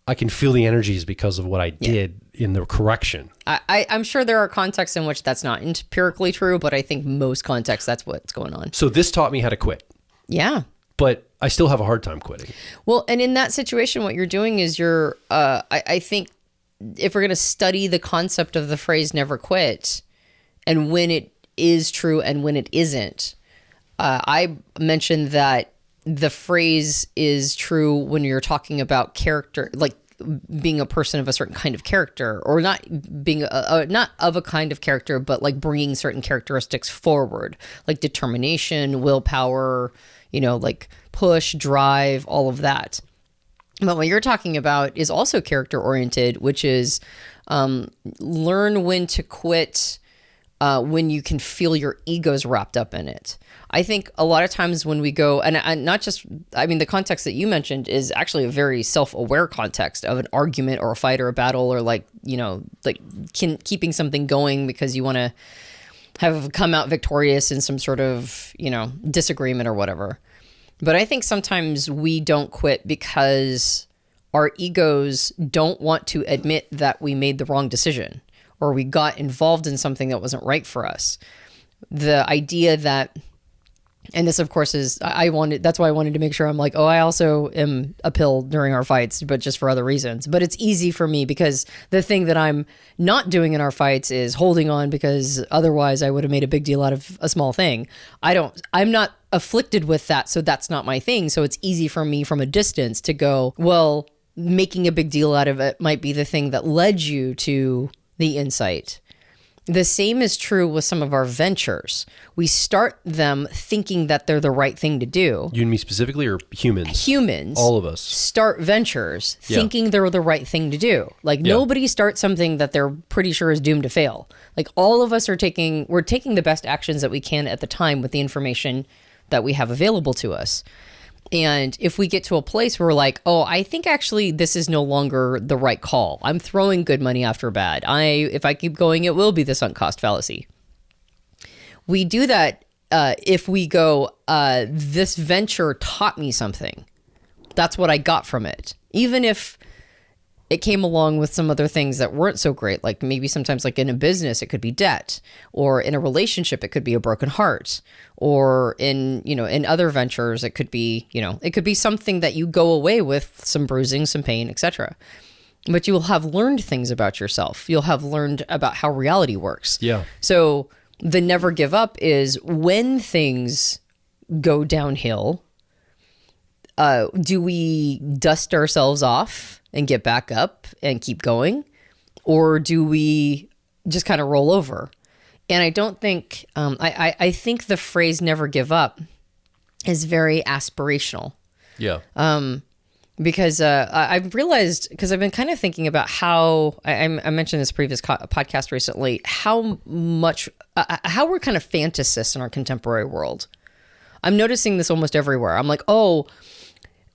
S2: I can feel the energies because of what I did in the correction.
S1: I'm sure there are contexts in which that's not empirically true, but I think most contexts, that's what's going on.
S2: So this taught me how to quit.
S1: Yeah.
S2: But I still have a hard time quitting.
S1: Well, and in that situation, what you're doing is I think if we're going to study the concept of the phrase never quit and when it is true and when it isn't, I mentioned that the phrase is true when you're talking about character, like being a person of a certain kind of character, or not being not of a kind of character, but like bringing certain characteristics forward, like determination, willpower, you know, like push, drive, all of that. But what you're talking about is also character oriented, which is learn when to quit when you can feel your ego's wrapped up in it. I think a lot of times when we go, and not just, I mean, the context that you mentioned is actually a very self-aware context of an argument or a fight or a battle, or like, you know, like keeping something going because you want to have come out victorious in some sort of, you know, disagreement or whatever. But I think sometimes we don't quit because our egos don't want to admit that we made the wrong decision, or we got involved in something that wasn't right for us. The idea that, and this, of course, is, that's why I wanted to make sure I'm like, oh, I also am a pill during our fights, but just for other reasons. But it's easy for me because the thing that I'm not doing in our fights is holding on, because otherwise I would have made a big deal out of a small thing. I'm not afflicted with that, so that's not my thing. So it's easy for me from a distance to go, well, making a big deal out of it might be the thing that led you to the insight. The same is true with some of our ventures. We start them thinking that they're the right thing to do.
S2: You and me specifically, or humans?
S1: Humans.
S2: All of us.
S1: Start ventures thinking they're the right thing to do. Like nobody starts something that they're pretty sure is doomed to fail. Like all of us we're taking the best actions that we can at the time with the information that we have available to us. And if we get to a place where we're like, oh, I think actually this is no longer the right call. I'm throwing good money after bad. If I keep going, it will be the sunk cost fallacy. We do that if we go, this venture taught me something. That's what I got from it. Even if it came along with some other things that weren't so great, like maybe sometimes like in a business, it could be debt, or in a relationship, it could be a broken heart, or in other ventures, it could be something that you go away with some bruising, some pain, etc. But you will have learned things about yourself. You'll have learned about how reality works. Yeah. So the never give up is when things go downhill, do we dust ourselves off and get back up and keep going? Or do we just kind of roll over? And I don't think, I think the phrase never give up is very aspirational. Yeah. Because I've realized, because I've been kind of thinking about how, I mentioned this previous podcast recently, how we're kind of fantasists in our contemporary world. I'm noticing this almost everywhere. I'm like, oh,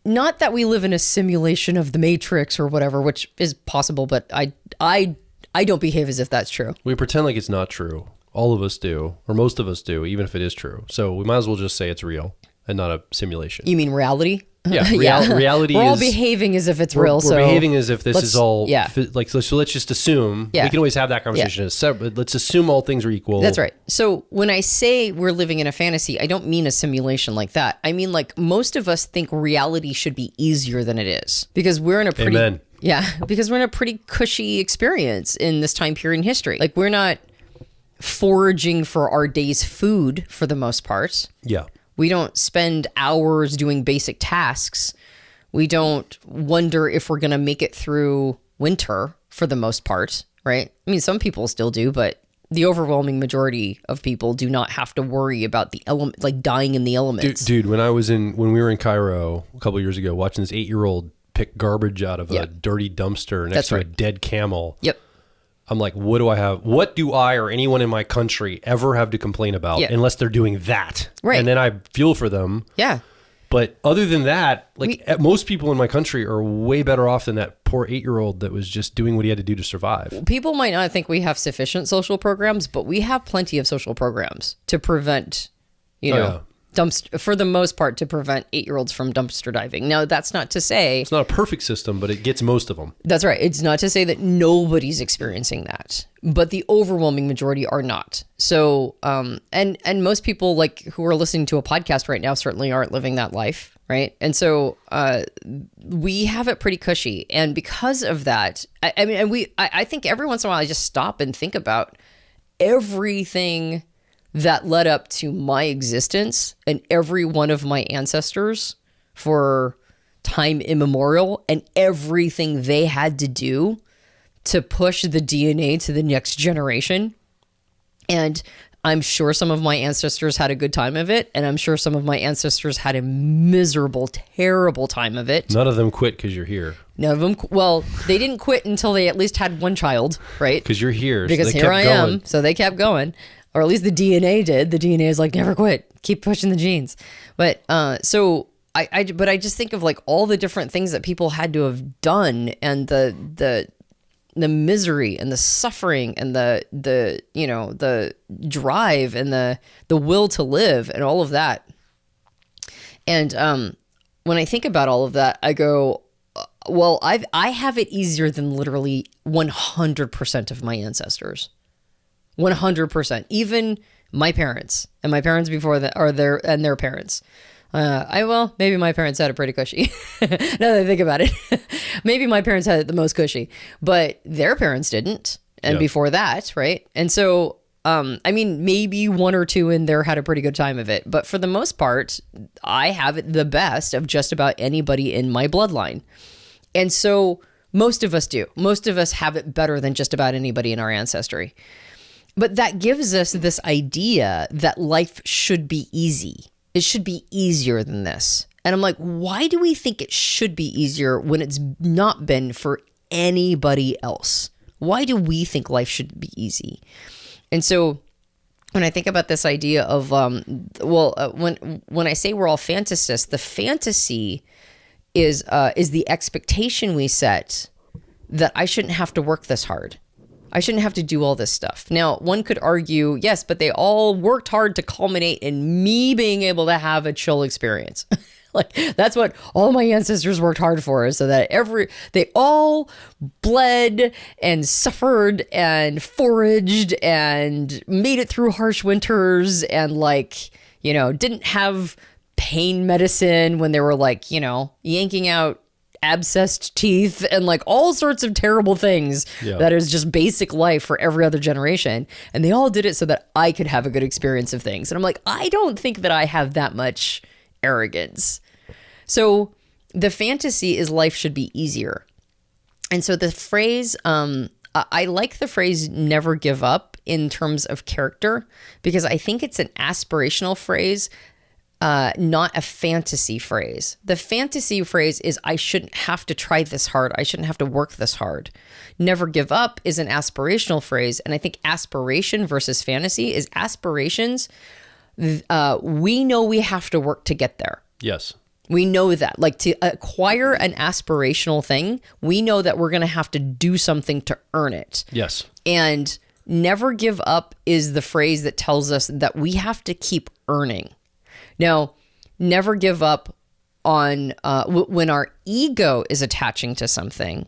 S1: not that we live in a simulation of the Matrix or whatever, which is possible, but I don't behave as if that's true.
S2: We pretend like it's not true. All of us do, or most of us do, even if it is true. So we might as well just say it's real and not a simulation.
S1: You mean reality?
S2: Yeah, reality
S1: we're
S2: is...
S1: all behaving as if it's real.
S2: We're behaving as if this is all...
S1: Yeah.
S2: So let's just assume... Yeah. We can always have that conversation. Yeah. Let's assume all things are equal.
S1: That's right. So when I say we're living in a fantasy, I don't mean a simulation like that. I mean, like, most of us think reality should be easier than it is. Because we're in a pretty...
S2: Amen.
S1: Yeah, because we're in a pretty cushy experience in this time period in history. Like, we're not foraging for our day's food for the most part. Yeah. We don't spend hours doing basic tasks. We don't wonder if we're going to make it through winter for the most part, right? I mean, some people still do, but the overwhelming majority of people do not have to worry about the element, like dying in the elements.
S2: Dude, when we were in Cairo a couple of years ago, watching this 8-year-old pick garbage out of a dirty dumpster next to a dead camel. Yep. I'm like, what do I or anyone in my country ever have to complain about unless they're doing that? Right. And then I feel for them. Yeah. But other than that, most people in my country are way better off than that poor 8-year-old that was just doing what he had to do to survive.
S1: People might not think we have sufficient social programs, but we have plenty of social programs to prevent, for the most part, to prevent 8-year-olds from dumpster diving. Now, that's not to say...
S2: It's not a perfect system, but it gets most of them.
S1: That's right. It's not to say that nobody's experiencing that, but the overwhelming majority are not. So, and most people who are listening to a podcast right now certainly aren't living that life, right? And so we have it pretty cushy. And because of that, I think every once in a while I just stop and think about everything that led up to my existence and every one of my ancestors for time immemorial, and everything they had to do to push the DNA to the next generation. And I'm sure some of my ancestors had a good time of it, and I'm sure some of my ancestors had a miserable, terrible time of it.
S2: None of them quit because you're here.
S1: None of them, well, they didn't quit until they at least had one child, right?
S2: Because you're here.
S1: Because
S2: so
S1: here I am, so they kept going. Or at least the DNA did. The DNA is like, never quit. Keep pushing the genes. But I just think of all the different things that people had to have done, and the misery and the suffering and the drive and the will to live and all of that. And when I think about all of that, I go, Well, I have it easier than literally 100% of my ancestors. 100%. Even my parents and my parents before that are their parents. Maybe my parents had it pretty cushy. Now that I think about it, maybe my parents had it the most cushy, but their parents didn't. And before that, right? And so, maybe one or two in there had a pretty good time of it, but for the most part, I have it the best of just about anybody in my bloodline. And so most of us do. Most of us have it better than just about anybody in our ancestry. But that gives us this idea that life should be easy. It should be easier than this. And I'm like, why do we think it should be easier when it's not been for anybody else? Why do we think life should be easy? And so when I think about this idea of, when I say we're all fantasists, the fantasy is the expectation we set that I shouldn't have to work this hard. I shouldn't have to do all this stuff. Now, one could argue, yes, but they all worked hard to culminate in me being able to have a chill experience. Like, that's what all my ancestors worked hard for, so that they all bled and suffered and foraged and made it through harsh winters and didn't have pain medicine when they were yanking out abscessed teeth and all sorts of terrible things that is just basic life for every other generation. And they all did it so that I could have a good experience of things. And I'm like, I don't think that I have that much arrogance. So the fantasy is life should be easier. And so the phrase, I like the phrase never give up in terms of character, because I think it's an aspirational phrase, not a fantasy phrase. The fantasy phrase is I shouldn't have to try this hard. I shouldn't have to work this hard. Never give up is an aspirational phrase. And I think aspiration versus fantasy is aspirations. We know we have to work to get there.
S2: Yes.
S1: We know that, to acquire an aspirational thing, we know that we're going to have to do something to earn it.
S2: Yes. And
S1: never give up is the phrase that tells us that we have to keep earning. Now, never give up on when our ego is attaching to something,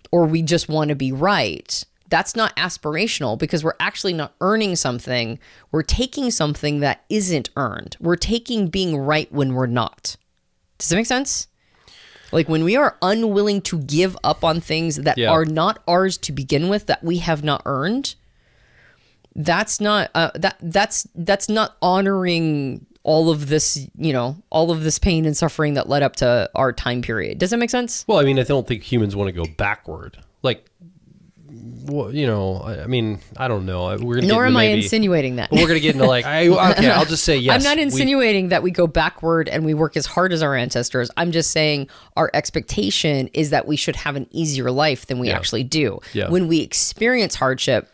S1: or we just want to be right. That's not aspirational, because we're actually not earning something. We're taking something that isn't earned. We're taking being right when we're not. Does that make sense? When we are unwilling to give up on things that are not ours to begin with, that we have not earned, that's not that's not honoring all of this, all of this pain and suffering that led up to our time period. Does that make sense?
S2: Well, I don't think humans want to go backward. I don't know.
S1: Nor am I insinuating that.
S2: We're going to get into I'll just say yes.
S1: I'm not insinuating that we go backward and we work as hard as our ancestors. I'm just saying our expectation is that we should have an easier life than we actually do. Yeah. When we experience hardship,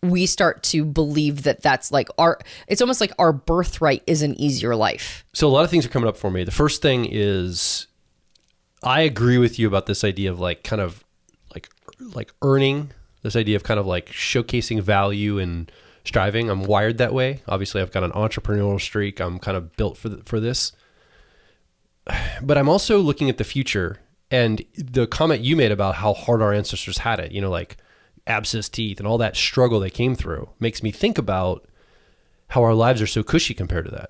S1: we start to believe that that's it's almost like our birthright is an easier life.
S2: So a lot of things are coming up for me. The first thing is, I agree with you about this idea of earning, this idea of showcasing value and striving. I'm wired that way. Obviously, I've got an entrepreneurial streak. I'm kind of built for this. But I'm also looking at the future, and the comment you made about how hard our ancestors had it, abscess teeth and all that struggle they came through, makes me think about how our lives are so cushy compared to that.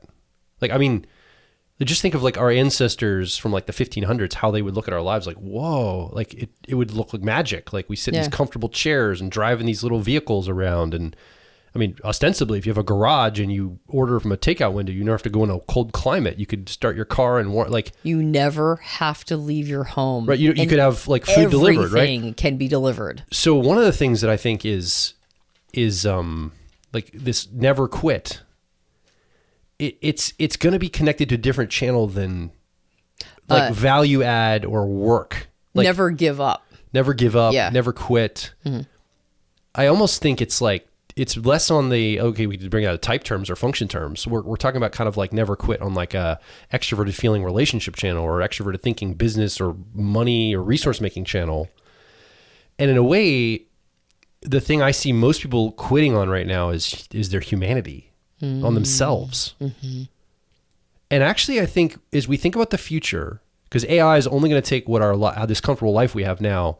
S2: Just think of our ancestors from the 1500s, how they would look at our lives whoa, it would look like magic. We sit in these comfortable chairs and drive in these little vehicles around. And ostensibly, if you have a garage and you order from a takeout window, you never have to go in a cold climate. You could start your car and
S1: you never have to leave your home.
S2: Right. You could have food delivered, right?
S1: Everything can be delivered.
S2: So one of the things that I think is this never quit. It's going to be connected to a different channel than value add or work.
S1: Never give up.
S2: Never give up. Yeah. Never quit. Mm-hmm. I almost think it's less on the, we could bring out type terms or function terms. We're talking about never quit on a extroverted feeling relationship channel, or extroverted thinking business or money or resource making channel. And in a way, the thing I see most people quitting on right now is their humanity. On themselves. Mm-hmm. And actually, I think as we think about the future, Because AI is only going to take what this comfortable life we have now,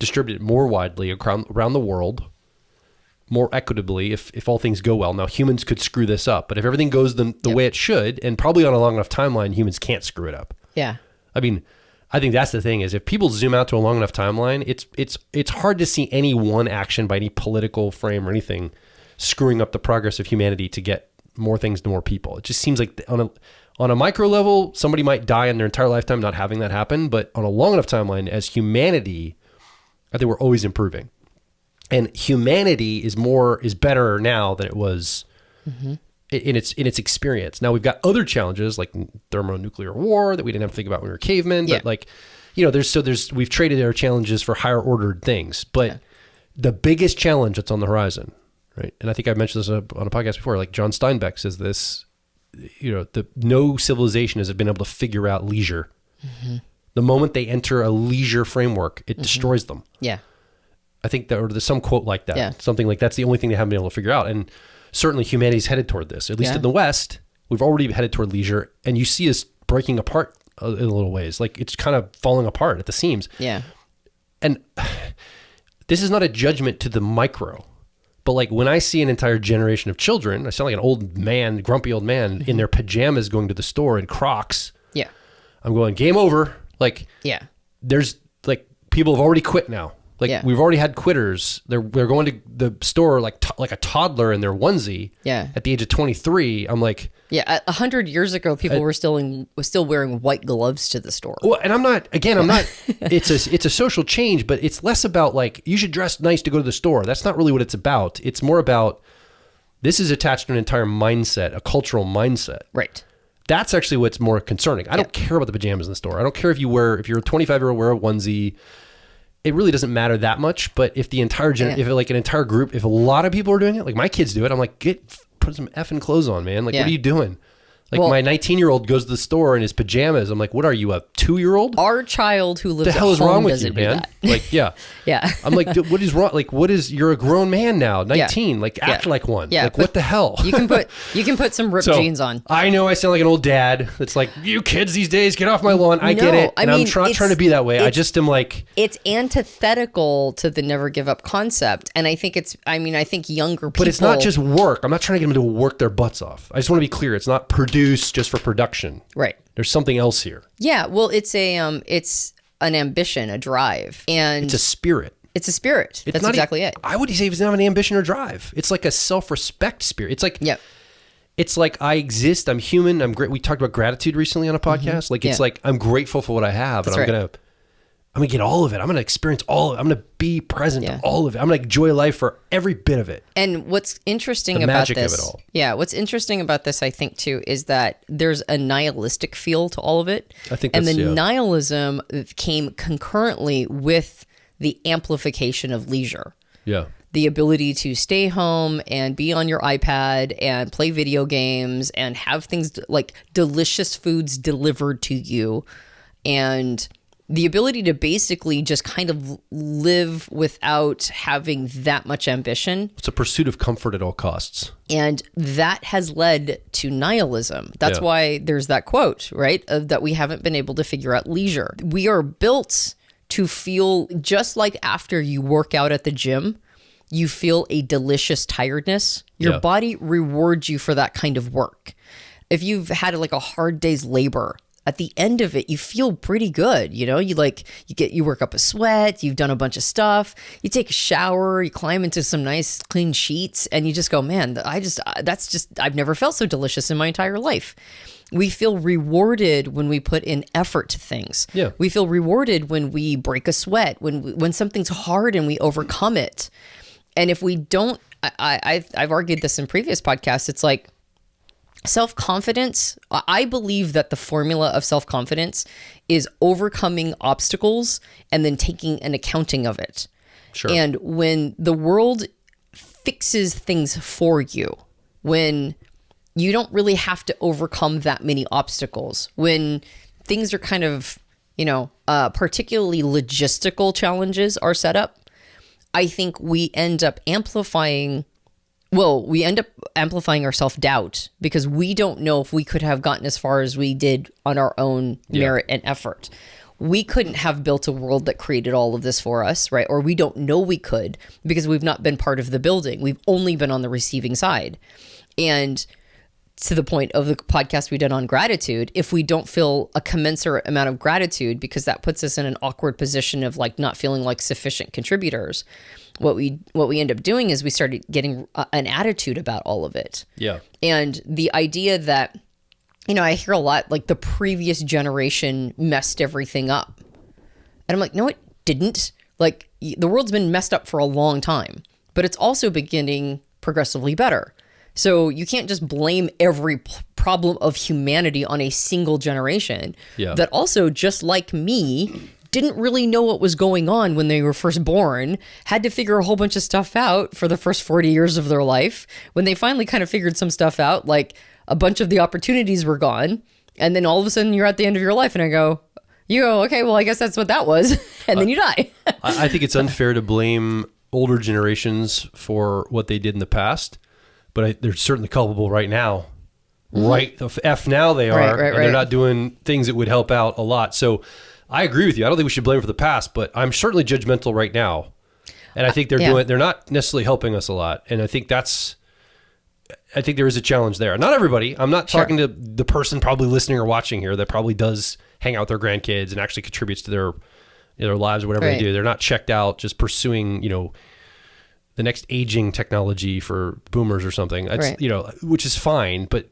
S2: distribute it more widely around the world, more equitably if all things go well. Now, humans could screw this up, but if everything goes the way it should, and probably on a long enough timeline, humans can't screw it up.
S1: Yeah.
S2: I mean, I think that's the thing is if people zoom out to a long enough timeline, it's hard to see any one action by any political frame or anything screwing up the progress of humanity to get more things to more people. It just seems like on a micro level, somebody might die in their entire lifetime not having that happen, but on a long enough timeline, as humanity, I think we're always improving. And humanity is better now than it was in its experience. Now we've got other challenges like thermonuclear war that we didn't have to think about when we were cavemen. But like, we've traded our challenges for higher ordered things. But the biggest challenge that's on the horizon, right? And I think I've mentioned this on a podcast before. Like John Steinbeck says this. No civilization has been able to figure out leisure. The moment they enter a leisure framework, it destroys them.
S1: Yeah.
S2: I think there's some quote like that.
S1: Yeah.
S2: Something like that's the only thing they haven't been able to figure out. And certainly humanity's headed toward this. At least in the West, we've already headed toward leisure. And you see us breaking apart in little ways. Like it's kind of falling apart at the seams.
S1: Yeah.
S2: And this is not a judgment to the micro. But like when I see an entire generation of children, I sound like an old man, grumpy old man in their pajamas going to the store in Crocs.
S1: Yeah.
S2: I'm going, game over. Like, there's like people have already quit now. Like we've already had quitters. They're going to the store like a toddler in their onesie. Yeah. At the age of 23, I'm like,
S1: 100 years ago, people were still wearing white gloves to the store.
S2: Well, and I'm not. It's a social change, but it's less about like you should dress nice to go to the store. That's not really what it's about. It's more about this is attached to an entire mindset, a cultural mindset.
S1: Right.
S2: That's actually what's more concerning. I don't care about the pajamas in the store. I don't care if you're a 25-year-old wear a onesie. It really doesn't matter that much. But if the entire if like an entire group, if a lot of people are doing it, like my kids do it, I'm like, put some effing clothes on, man. Like, what are you doing? Like my 19-year-old goes to the store in his pajamas. I'm like, what are you, a 2-year-old?
S1: Our child who lives
S2: at home
S1: is wrong
S2: with you, man? Like, yeah. I'm like, what is wrong? Like, you're a grown man now, 19. Like, act like one. Yeah. Like, what the hell?
S1: You can put some ripped jeans on.
S2: I know I sound like an old dad. It's like, you kids these days, get off my lawn. I get it. And I'm trying to be that way. I just am like.
S1: It's antithetical to the never give up concept. And I think I think younger people.
S2: But it's not just work. I'm not trying to get them to work their butts off. I just want to be clear. It's not produced just for production.
S1: Right.
S2: There's something else here.
S1: Yeah. Well, it's an ambition, a drive, and
S2: it's a spirit.
S1: It's a spirit. That's exactly it.
S2: I would say it's not an ambition or drive. It's like a self-respect spirit. It's like, it's like I exist. I'm human. I'm great. We talked about gratitude recently on a podcast. Like it's like I'm grateful for what I have, and I'm gonna get all of it. I'm gonna experience all of it. I'm gonna be present to all of it. I'm gonna enjoy life for every bit of it.
S1: And what's interesting about this, of it all. What's interesting about this, I think too, is that there's a nihilistic feel to all of it.
S2: I think,
S1: and the nihilism came concurrently with the amplification of leisure.
S2: Yeah.
S1: The ability to stay home and be on your iPad and play video games and have things like delicious foods delivered to you, and the ability to basically just kind of live without having that much ambition.
S2: It's a pursuit of comfort at all costs.
S1: And that has led to nihilism. That's why there's that quote, right? That we haven't been able to figure out leisure. We are built to feel just like after you work out at the gym, you feel a delicious tiredness. Your body rewards you for that kind of work. If you've had like a hard day's labor, at the end of it, you feel pretty good. You work up a sweat, you've done a bunch of stuff, you take a shower, you climb into some nice clean sheets, and you just go, man, I've never felt so delicious in my entire life. We feel rewarded when we put in effort to things.
S2: Yeah.
S1: We feel rewarded when we break a sweat, when something's hard and we overcome it. And if we don't, I've argued this in previous podcasts, it's like, self-confidence, I believe that the formula of self-confidence is overcoming obstacles and then taking an accounting of it.
S2: Sure.
S1: And when the world fixes things for you, when you don't really have to overcome that many obstacles, when things are kind of, particularly logistical challenges are set up, I think we end up amplifying Well, we end up amplifying our self-doubt because we don't know if we could have gotten as far as we did on our own merit and effort. We couldn't have built a world that created all of this for us, right? Or we don't know we could because we've not been part of the building. We've only been on the receiving side. And to the point of the podcast we did on gratitude, if we don't feel a commensurate amount of gratitude, because that puts us in an awkward position of like not feeling like sufficient contributors, what we end up doing is we started getting an attitude about all of it.
S2: Yeah. And
S1: the idea that, I hear a lot like the previous generation messed everything up. And I'm like, no, it didn't. Like the world's been messed up for a long time, but it's also beginning progressively better. So you can't just blame every problem of humanity on a single generation that also, just like me, didn't really know what was going on when they were first born, had to figure a whole bunch of stuff out for the first 40 years of their life. When they finally kind of figured some stuff out, like a bunch of the opportunities were gone. And then all of a sudden you're at the end of your life and you go, okay, well, I guess that's what that was. And then you die.
S2: I think it's unfair to blame older generations for what they did in the past, but they're certainly culpable right now. Right. The F now they are.
S1: Right.
S2: They're not doing things that would help out a lot. So I agree with you. I don't think we should blame for the past, but I'm certainly judgmental right now. And I think they're not necessarily helping us a lot. And I think there is a challenge there. Not everybody. I'm not talking to the person probably listening or watching here that probably does hang out with their grandkids and actually contributes to their lives or whatever they do. They're not checked out just pursuing, the next aging technology for boomers or something. It's, which is fine, but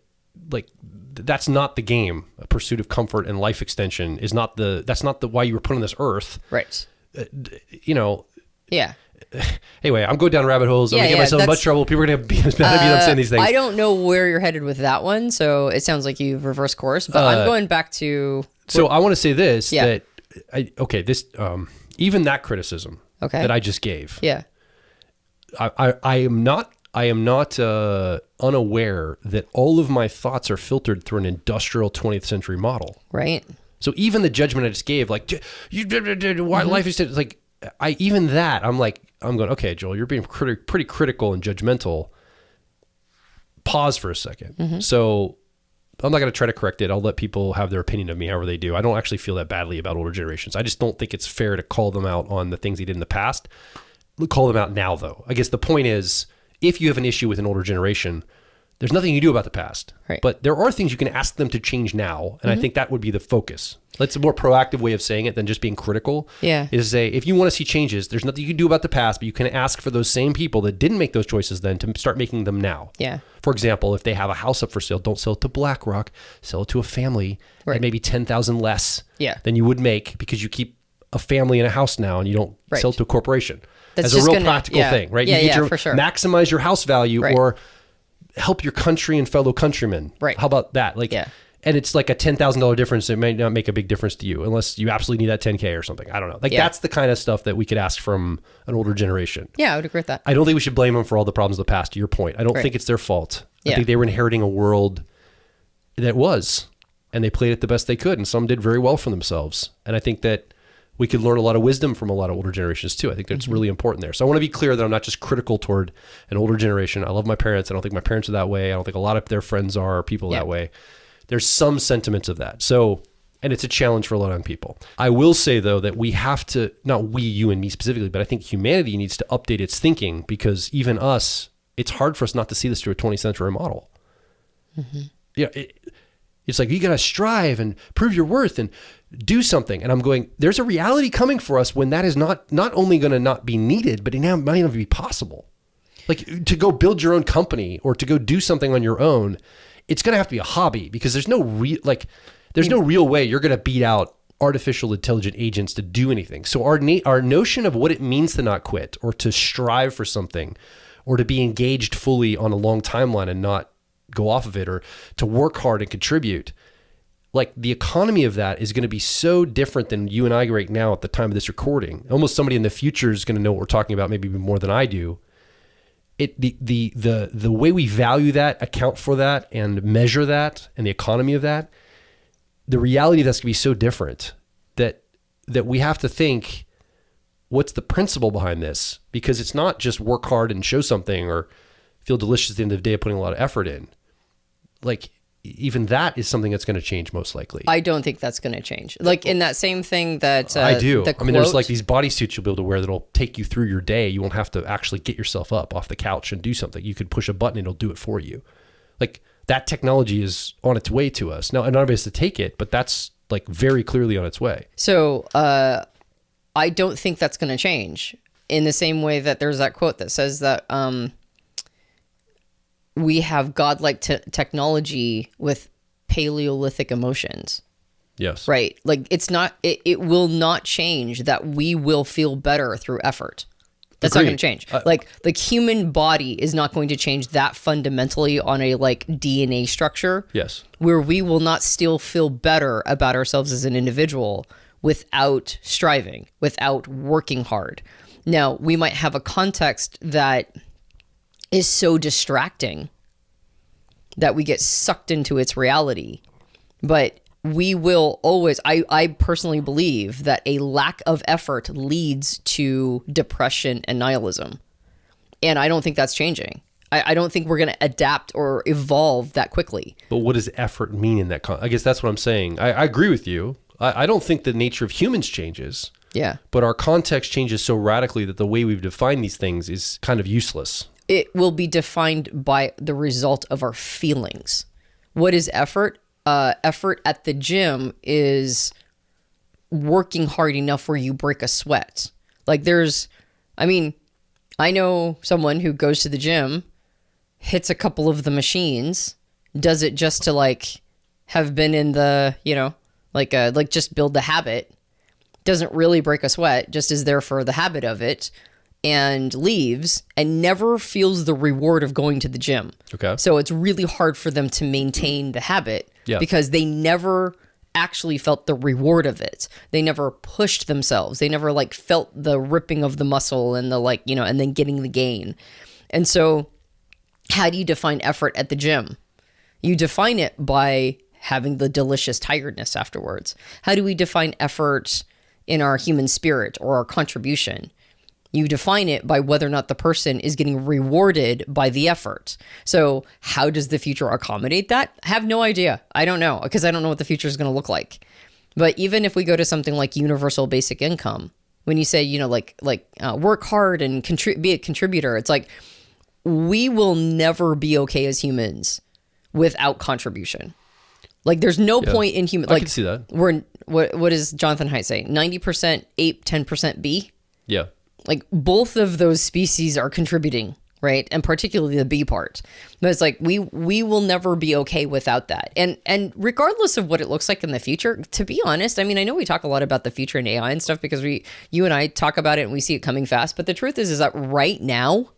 S2: like that's not the game. A pursuit of comfort and life extension is not that's not why you were put on this earth.
S1: Right.
S2: Yeah. Anyway, I'm going down rabbit holes. I'm going to get myself in much trouble. People are going to be mad at me that I'm saying these things.
S1: I don't know where you're headed with that one, so it sounds like you've reversed course, but I'm going back to...
S2: So I want to say this, even that criticism that I just gave, I am not unaware that all of my thoughts are filtered through an industrial 20th century model.
S1: Right.
S2: So even the judgment I just gave, like, why life is like... I'm going, okay, Joel, you're being pretty critical and judgmental. Pause for a second. So I'm not going to try to correct it. I'll let people have their opinion of me however they do. I don't actually feel that badly about older generations. I just don't think it's fair to call them out on the things they did in the past. Call them out now, though. I guess the point is, if you have an issue with an older generation, there's nothing you do about the past.
S1: Right.
S2: But there are things you can ask them to change now. And I think that would be the focus. That's a more proactive way of saying it than just being critical.
S1: Yeah.
S2: Is to say, if you want to see changes, there's nothing you can do about the past, but you can ask for those same people that didn't make those choices then to start making them now.
S1: Yeah.
S2: For example, if they have a house up for sale, don't sell it to BlackRock, sell it to a family at maybe 10,000 less than you would make because you keep a family in a house now and you don't sell it to a corporation. That's as a real practical thing, right?
S1: Yeah,
S2: you need to
S1: for sure.
S2: maximize your house value or help your country and fellow countrymen.
S1: Right.
S2: How about that? And it's like a $10,000 difference. It may not make a big difference to you unless you absolutely need that 10K or something. I don't know. That's the kind of stuff that we could ask from an older generation.
S1: Yeah, I would agree with that.
S2: I don't think we should blame them for all the problems of the past, to your point. I don't think it's their fault. I think they were inheriting a world that was, and they played it the best they could, and some did very well for themselves. And I think that we could learn a lot of wisdom from a lot of older generations too. I think that's really important there. So I want to be clear that I'm not just critical toward an older generation. I love my parents. I don't think my parents are that way. I don't think a lot of their friends are people that way. There's some sentiments of that. So, and it's a challenge for a lot of people. I will say though, that we have to, not we, you and me specifically, but I think humanity needs to update its thinking because even us, it's hard for us not to see this through a 20th century model. It's like, you got to strive and prove your worth and do something. And I'm going, there's a reality coming for us when that is not only going to not be needed, but it now might not even be possible. Like to go build your own company or to go do something on your own, it's going to have to be a hobby because there's no real way you're going to beat out artificial intelligent agents to do anything. So our notion of what it means to not quit or to strive for something or to be engaged fully on a long timeline and not go off of it or to work hard and contribute, like the economy of that is going to be so different than you and I right now at the time of this recording. Almost somebody in the future is going to know what we're talking about, maybe even more than I do. The way we value that, account for that, and measure that, and the economy of that, the reality of that's going to be so different that we have to think, what's the principle behind this? Because it's not just work hard and show something or feel delicious at the end of the day of putting a lot of effort in. Like, even that is something that's going to change most likely.
S1: I don't think that's going to change. Like in that same thing that
S2: I do.
S1: The
S2: I mean, there's
S1: quote-
S2: like these bodysuits you'll be able to wear that'll take you through your day. You won't have to actually get yourself up off the couch and do something. You could push a button and it'll do it for you. Like, that technology is on its way to us. Now, and none of us to take it, but that's like very clearly on its way.
S1: So I don't think that's going to change in the same way that there's that quote that says that we have godlike technology with Paleolithic emotions.
S2: Yes.
S1: Right. Like it will not change that we will feel better through effort. That's
S2: Agreed.
S1: not going to change. Like the human body is not going to change that fundamentally on a like DNA structure.
S2: Yes.
S1: Where we will not still feel better about ourselves as an individual without striving, without working hard. Now, we might have a context that is so distracting that we get sucked into its reality. But we will always, I personally believe that a lack of effort leads to depression and nihilism. And I don't think that's changing. I don't think we're going to adapt or evolve that quickly.
S2: But what does effort mean in that I guess that's what I'm saying. I agree with you. I don't think the nature of humans changes.
S1: Yeah.
S2: But our context changes so radically that the way we've defined these things is kind of useless.
S1: It will be defined by the result of our feelings. What is effort? Effort at the gym is working hard enough where you break a sweat. Like I know someone who goes to the gym, hits a couple of the machines, does it just to like have been in the, like just build the habit, doesn't really break a sweat, just is there for the habit of it, and leaves and never feels the reward of going to the gym.
S2: Okay.
S1: So it's really hard for them to maintain the habit because they never actually felt the reward of it. They never pushed themselves. They never like felt the ripping of the muscle and the and then getting the gain. And so how do you define effort at the gym? You define it by having the delicious tiredness afterwards. How do we define effort in our human spirit or our contribution? You define it by whether or not the person is getting rewarded by the effort. So how does the future accommodate that? I have no idea. I don't know, because I don't know what the future is going to look like. But even if we go to something like universal basic income, when you say, work hard and be a contributor, it's like we will never be okay as humans without contribution. Like there's no point in human.
S2: I can see that.
S1: What does Jonathan Haidt say? 90% ape, 10% bee.
S2: Yeah.
S1: Like both of those species are contributing, right? And particularly the bee part. But it's like we will never be okay without that. And regardless of what it looks like in the future, to be honest, I mean, I know we talk a lot about the future and AI and stuff because you and I talk about it and we see it coming fast. But the truth is that right now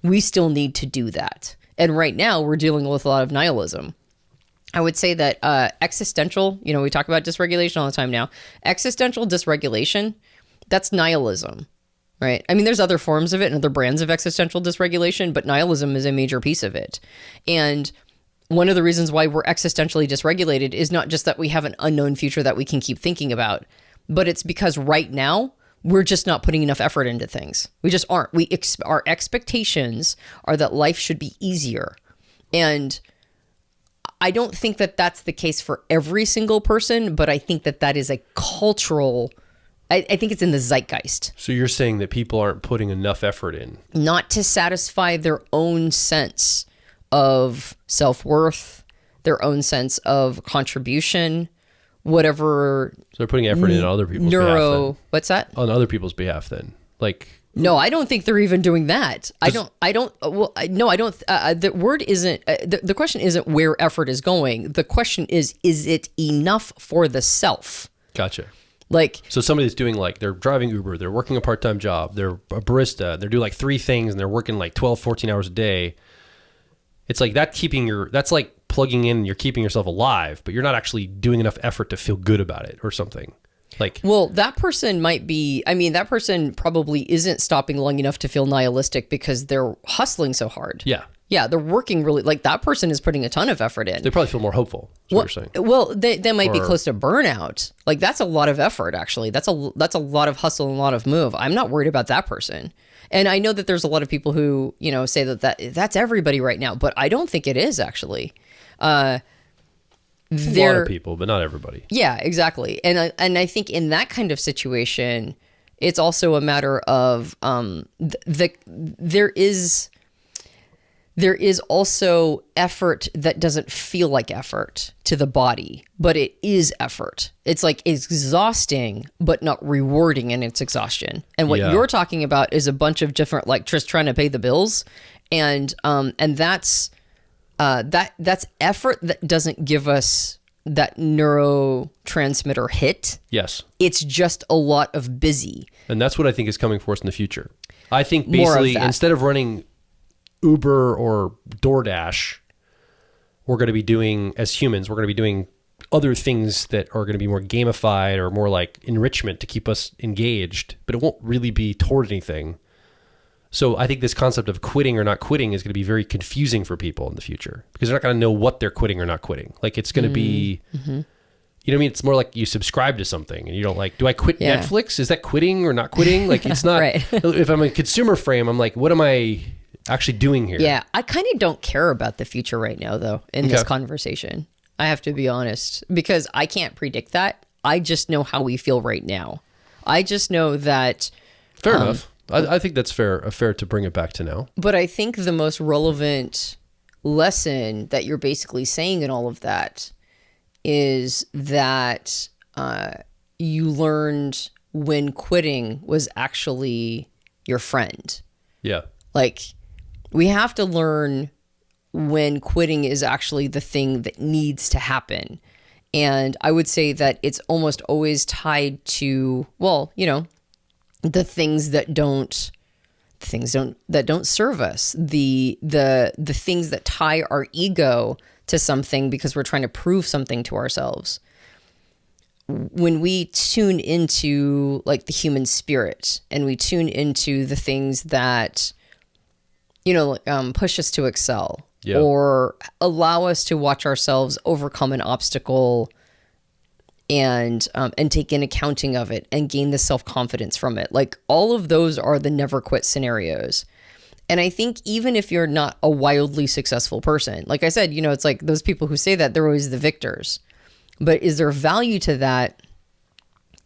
S1: we still need to do that. And right now we're dealing with a lot of nihilism. I would say that existential, we talk about dysregulation all the time now. Existential dysregulation, that's nihilism. Right. I mean, there's other forms of it and other brands of existential dysregulation, but nihilism is a major piece of it. And one of the reasons why we're existentially dysregulated is not just that we have an unknown future that we can keep thinking about, but it's because right now we're just not putting enough effort into things. We just aren't. Our expectations are that life should be easier. And I don't think that that's the case for every single person, but I think that that is a cultural I think it's in the zeitgeist.
S2: So you're saying that people aren't putting enough effort in?
S1: Not to satisfy their own sense of self-worth, their own sense of contribution, whatever.
S2: So they're putting effort in on other people's behalf then.
S1: What's that?
S2: On other people's behalf then. Like...
S1: No, I don't think they're even doing that. The word isn't, the question isn't where effort is going. The question is it enough for the self?
S2: Gotcha.
S1: Like,
S2: so somebody that's doing they're driving Uber, they're working a part-time job, they're a barista, they're doing 3 things and they're working 12, 14 hours a day. It's like that that's like plugging in, you're keeping yourself alive, but you're not actually doing enough effort to feel good about it or something. Well,
S1: that person that person probably isn't stopping long enough to feel nihilistic because they're hustling so hard.
S2: Yeah.
S1: Yeah, they're working really, like that person is putting a ton of effort in.
S2: They probably feel more hopeful, is what you're saying.
S1: Well, they might be close to burnout. Like that's a lot of effort, actually. That's a lot of hustle and a lot of move. I'm not worried about that person. And I know that there's a lot of people who, say that's everybody right now, but I don't think it is actually.
S2: A lot of people, but not everybody.
S1: Yeah, exactly. And I think in that kind of situation, it's also a matter of there is also effort that doesn't feel like effort to the body, but it is effort. It's like exhausting, but not rewarding in its exhaustion. And what you're talking about is a bunch of different, like just trying to pay the bills. And that's effort that doesn't give us that neurotransmitter hit.
S2: Yes.
S1: It's just a lot of busy.
S2: And that's what I think is coming for us in the future. I think basically instead of running Uber or DoorDash, we're going to be doing, as humans, we're going to be doing other things that are going to be more gamified or more like enrichment to keep us engaged, but it won't really be toward anything. So I think this concept of quitting or not quitting is going to be very confusing for people in the future because they're not going to know what they're quitting or not quitting. Like it's going to be, you know what I mean? It's more like you subscribe to something and you don't like, do I quit Netflix? Is that quitting or not quitting? Like it's not,
S1: right.
S2: If I'm a consumer frame, I'm like, what am I actually doing here?
S1: Yeah, I kind of don't care about the future right now, though, in this conversation. I have to be honest, because I can't predict that. I just know how we feel right now. I just know that...
S2: Fair enough. I think that's fair to bring it back to now.
S1: But I think the most relevant lesson that you're basically saying in all of that is that you learned when quitting was actually your friend.
S2: Yeah.
S1: Like... We have to learn when quitting is actually the thing that needs to happen. And I would say that it's almost always tied to, the things that don't serve us. The things that tie our ego to something because we're trying to prove something to ourselves. When we tune into like the human spirit and we tune into the things that push us to excel or allow us to watch ourselves overcome an obstacle and take an accounting of it and gain the self-confidence from it. Like all of those are the never quit scenarios. And I think even if you're not a wildly successful person, like I said, it's like those people who say that they're always the victors, but is there value to that?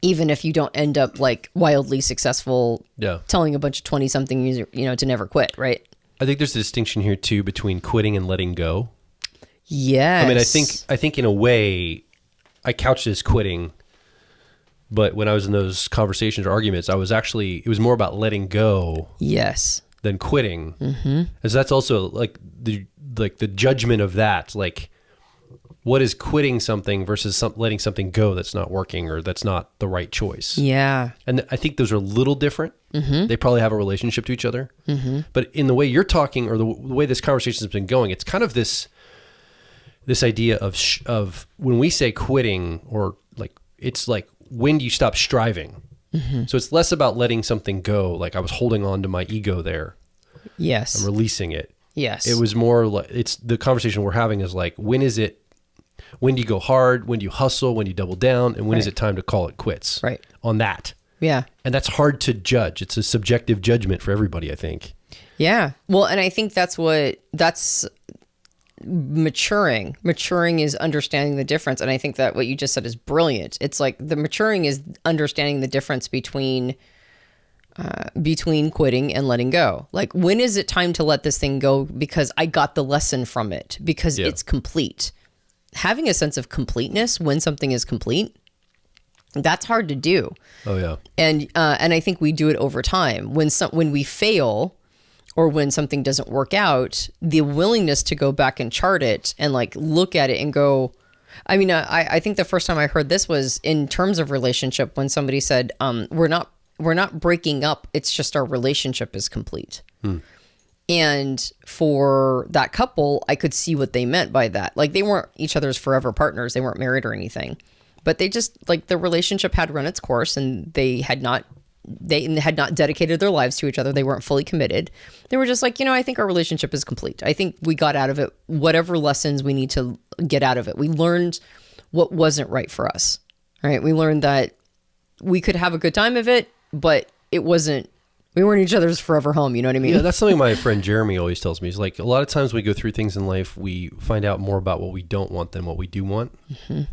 S1: Even if you don't end up like wildly successful, telling a bunch of 20 somethings, to never quit. Right.
S2: I think there's a distinction here too between quitting and letting go.
S1: Yes.
S2: I mean, I think in a way I couched it as quitting, but when I was in those conversations or arguments, it was more about letting go.
S1: Yes.
S2: Than quitting. Mm-hmm. And so that's also like the judgment of that, like what is quitting something versus letting something go that's not working or that's not the right choice. Yeah. And I think those are a little different. Mm-hmm. They probably have a relationship to each other. Mm-hmm. But in the way you're talking or the way this conversation has been going, it's kind of this idea of when we say quitting or like, it's like, when do you stop striving? Mm-hmm. So it's less about letting something go. Like I was holding on to my ego there.
S1: Yes.
S2: I'm releasing it.
S1: Yes.
S2: It was more like, it's the conversation we're having is like, when do you go hard? When do you hustle? When do you double down? And when is it time to call it quits?
S1: Right.
S2: On that.
S1: Yeah. And
S2: that's hard to judge. It's a subjective judgment for everybody, I think.
S1: Yeah. Well, and I think that's maturing. Maturing is understanding the difference. And I think that what you just said is brilliant. It's like the maturing is understanding the difference between quitting and letting go. Like, when is it time to let this thing go because I got the lesson from it, because it's complete. Having a sense of completeness when something is complete, that's hard to do.
S2: Oh yeah.
S1: And I think we do it over time. When we fail or when something doesn't work out, the willingness to go back and chart it and like look at it and go, I mean, I think the first time I heard this was in terms of relationship when somebody said, we're not breaking up. It's just our relationship is complete. And for that couple, I could see what they meant by that. Like, they weren't each other's forever partners. They weren't married or anything, but they just like the relationship had run its course and they had not they had not dedicated their lives to each other. They weren't fully committed. They were just like, I think our relationship is complete. I think we got out of it whatever lessons we need to get out of it. We learned what wasn't right for us, right? We learned that we could have a good time of it, but we weren't each other's forever home. You know what I mean?
S2: Yeah, that's something my friend Jeremy always tells me. He's like, a lot of times we go through things in life, we find out more about what we don't want than what we do want. Mm-hmm.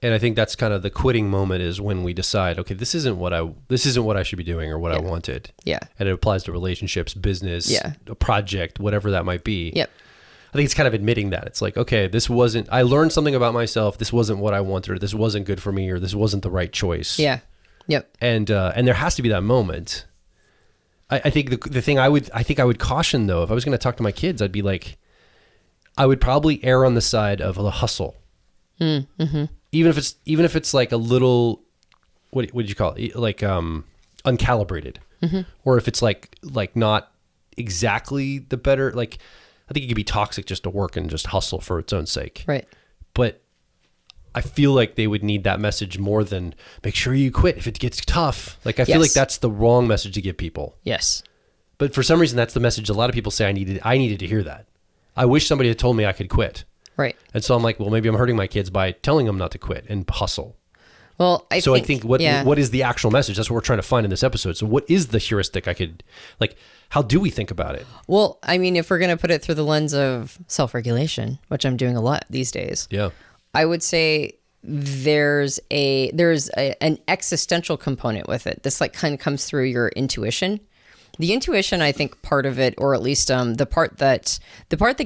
S2: And I think that's kind of the quitting moment, is when we decide, okay, this isn't what I should be doing or what I wanted.
S1: Yeah.
S2: And it applies to relationships, business,
S1: Yeah.
S2: a project, whatever that might be.
S1: Yep.
S2: I think it's kind of admitting that. It's like, okay, I learned something about myself. This wasn't what I wanted, or this wasn't good for me, or this wasn't the right choice.
S1: Yeah. Yep.
S2: And there has to be that moment. I think the thing I would caution, though, if I was going to talk to my kids, I'd be like, I would probably err on the side of the hustle. Mm-hmm. Even if it's like a little, what would you call it? Like uncalibrated, mm-hmm. Or if it's like not exactly the better, like, I think it could be toxic just to work and just hustle for its own sake.
S1: Right.
S2: But I feel like they would need that message more than make sure you quit if it gets tough. Like, I feel like that's the wrong message to give people.
S1: Yes.
S2: But for some reason, that's the message a lot of people say I needed to hear that. I wish somebody had told me I could quit.
S1: Right.
S2: And so I'm like, well, maybe I'm hurting my kids by telling them not to quit and hustle.
S1: Well, I think
S2: what is the actual message? That's what we're trying to find in this episode. So what is the heuristic how do we think about it?
S1: Well, I mean, if we're going to put it through the lens of self-regulation, which I'm doing a lot these days.
S2: Yeah.
S1: I would say there's an existential component with it. This like kind of comes through your intuition. The intuition, I think, part of it, or at least the part that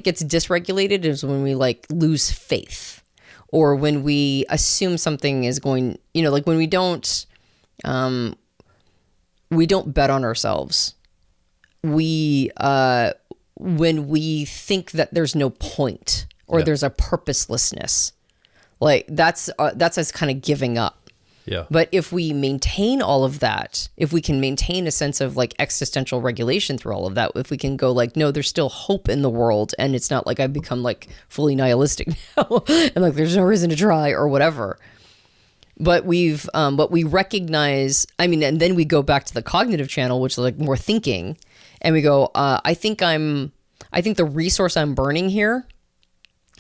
S1: gets dysregulated is when we like lose faith, or when we assume something is going, like when we don't bet on ourselves. When we think that there's no point, or there's a purposelessness, like that's us kind of giving up.
S2: Yeah.
S1: But if we maintain all of that, if we can maintain a sense of like existential regulation through all of that, if we can go like, no, there's still hope in the world, and it's not like I've become like fully nihilistic now and like there's no reason to try or whatever. But we recognize, and then we go back to the cognitive channel, which is like more thinking, and we go, I think the resource I'm burning here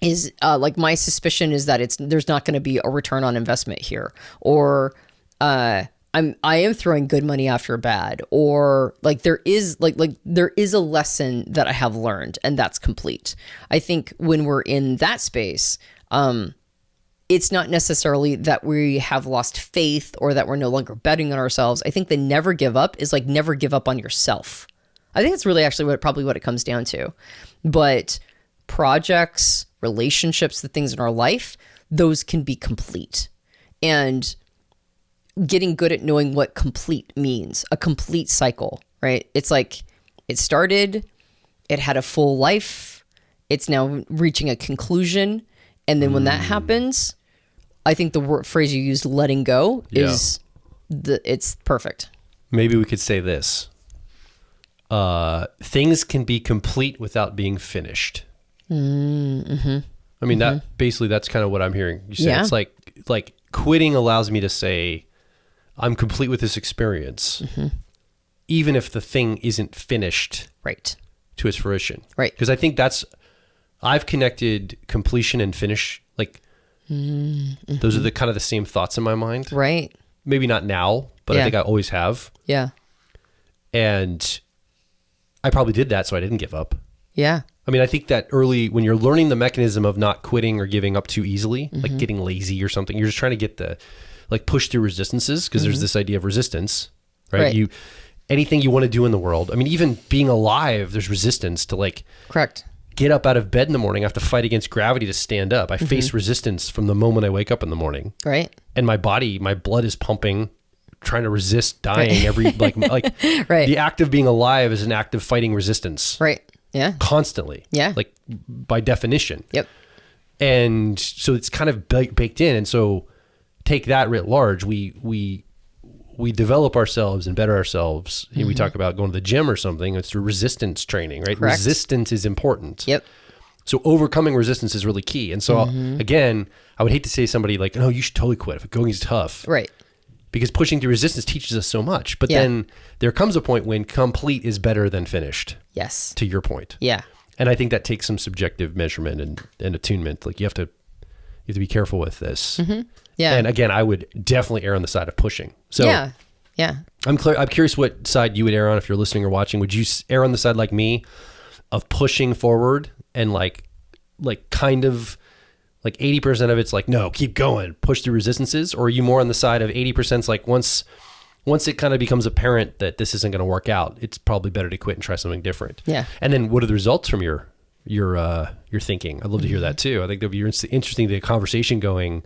S1: is like, my suspicion is that there's not going to be a return on investment here, or I am throwing good money after bad, or like there is a lesson that I have learned, and that's complete. I think when we're in that space, it's not necessarily that we have lost faith or that we're no longer betting on ourselves. I think the never give up is like never give up on yourself. I think it's really actually what it comes down to. But projects, relationships, the things in our life, those can be complete. And getting good at knowing what complete means, a complete cycle, right? It's like it started, it had a full life, it's now reaching a conclusion. And then when that happens, I think the phrase you used, letting go, it's perfect. Maybe
S2: we could say this. Things can be complete without being finished. Mm-hmm. I mean, that's kind of what I'm hearing you say. Yeah. It's like quitting allows me to say, I'm complete with this experience, mm-hmm. even if the thing isn't finished
S1: right
S2: to its fruition.
S1: Right.
S2: Because I think I've connected completion and finish, like mm-hmm. those are the kind of the same thoughts in my mind.
S1: Right.
S2: Maybe not now, but I think I always have.
S1: Yeah.
S2: And I probably did that so I didn't give up.
S1: Yeah.
S2: I mean, I think that early, when you're learning the mechanism of not quitting or giving up too easily, mm-hmm. like getting lazy or something, you're just trying to get push through resistances, because mm-hmm. there's this idea of resistance, right? Anything you want to do in the world. I mean, even being alive, there's resistance to
S1: correct.
S2: Get up out of bed in the morning. I have to fight against gravity to stand up. I mm-hmm. face resistance from the moment I wake up in the morning.
S1: Right.
S2: And my blood is pumping, trying to resist dying every, right. The act of being alive is an act of fighting resistance.
S1: Right. Yeah.
S2: Constantly.
S1: Yeah.
S2: Like by definition.
S1: Yep.
S2: And so it's kind of baked in. And so take that writ large. We develop ourselves and better ourselves. Mm-hmm. We talk about going to the gym or something. It's through resistance training, right?
S1: Correct.
S2: Resistance is important.
S1: Yep.
S2: So overcoming resistance is really key. And so mm-hmm. again, I would hate to say to somebody like, "No, you should totally quit if it going's tough."
S1: Right.
S2: because pushing through resistance teaches us so much. But
S1: Yeah.
S2: then there comes a point when complete is better than finished,
S1: Yes.
S2: to your point.
S1: Yeah.
S2: And I think that takes some subjective measurement and attunement. Like you have to be careful with this.
S1: Yeah.
S2: And again, I would definitely err on the side of pushing. So
S1: yeah. Yeah.
S2: I'm curious what side you would err on if you're listening or watching. Would you err on the side like me of pushing forward and like kind of like 80% of it's like, no, keep going, push through resistances? Or are you more on the side of 80% like once it kind of becomes apparent that this isn't going to work out, it's probably better to quit and try something different?
S1: Yeah.
S2: And then what are the results from your thinking? I'd love to hear that too. I think that'd be interesting to get a conversation going.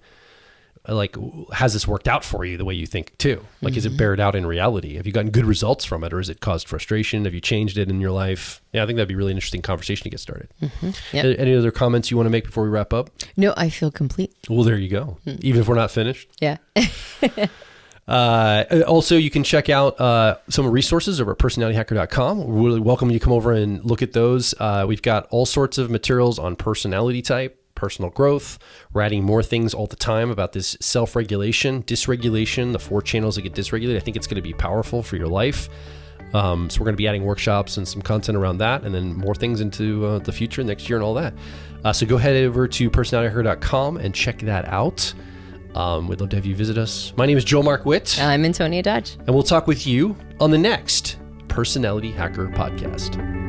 S2: Like, has this worked out for you the way you think too? Like, is it bared out in reality? Have you gotten good results from it, or has it caused frustration? Have you changed it in your life? Yeah, I think that'd be a really interesting conversation to get started.
S1: Yep.
S2: Any other comments you want to make before we wrap up?
S1: No, I feel complete.
S2: Well, there you go. Even if we're not finished.
S1: Yeah.
S2: Also, you can check out some resources over at personalityhacker.com. We're really welcome you to come over and look at those. We've got all sorts of materials on personality type, personal growth. We're adding more things all the time about this self-regulation, dysregulation, the 4 channels that get dysregulated. I think it's going to be powerful for your life. So we're going to be adding workshops and some content around that, and then more things into the future next year and all that. So go head over to personalityhacker.com and check that out. We'd love to have you visit us. My name is Joel Mark Witt.
S1: I'm Antonia Dodge.
S2: And we'll talk with you on the next Personality Hacker podcast.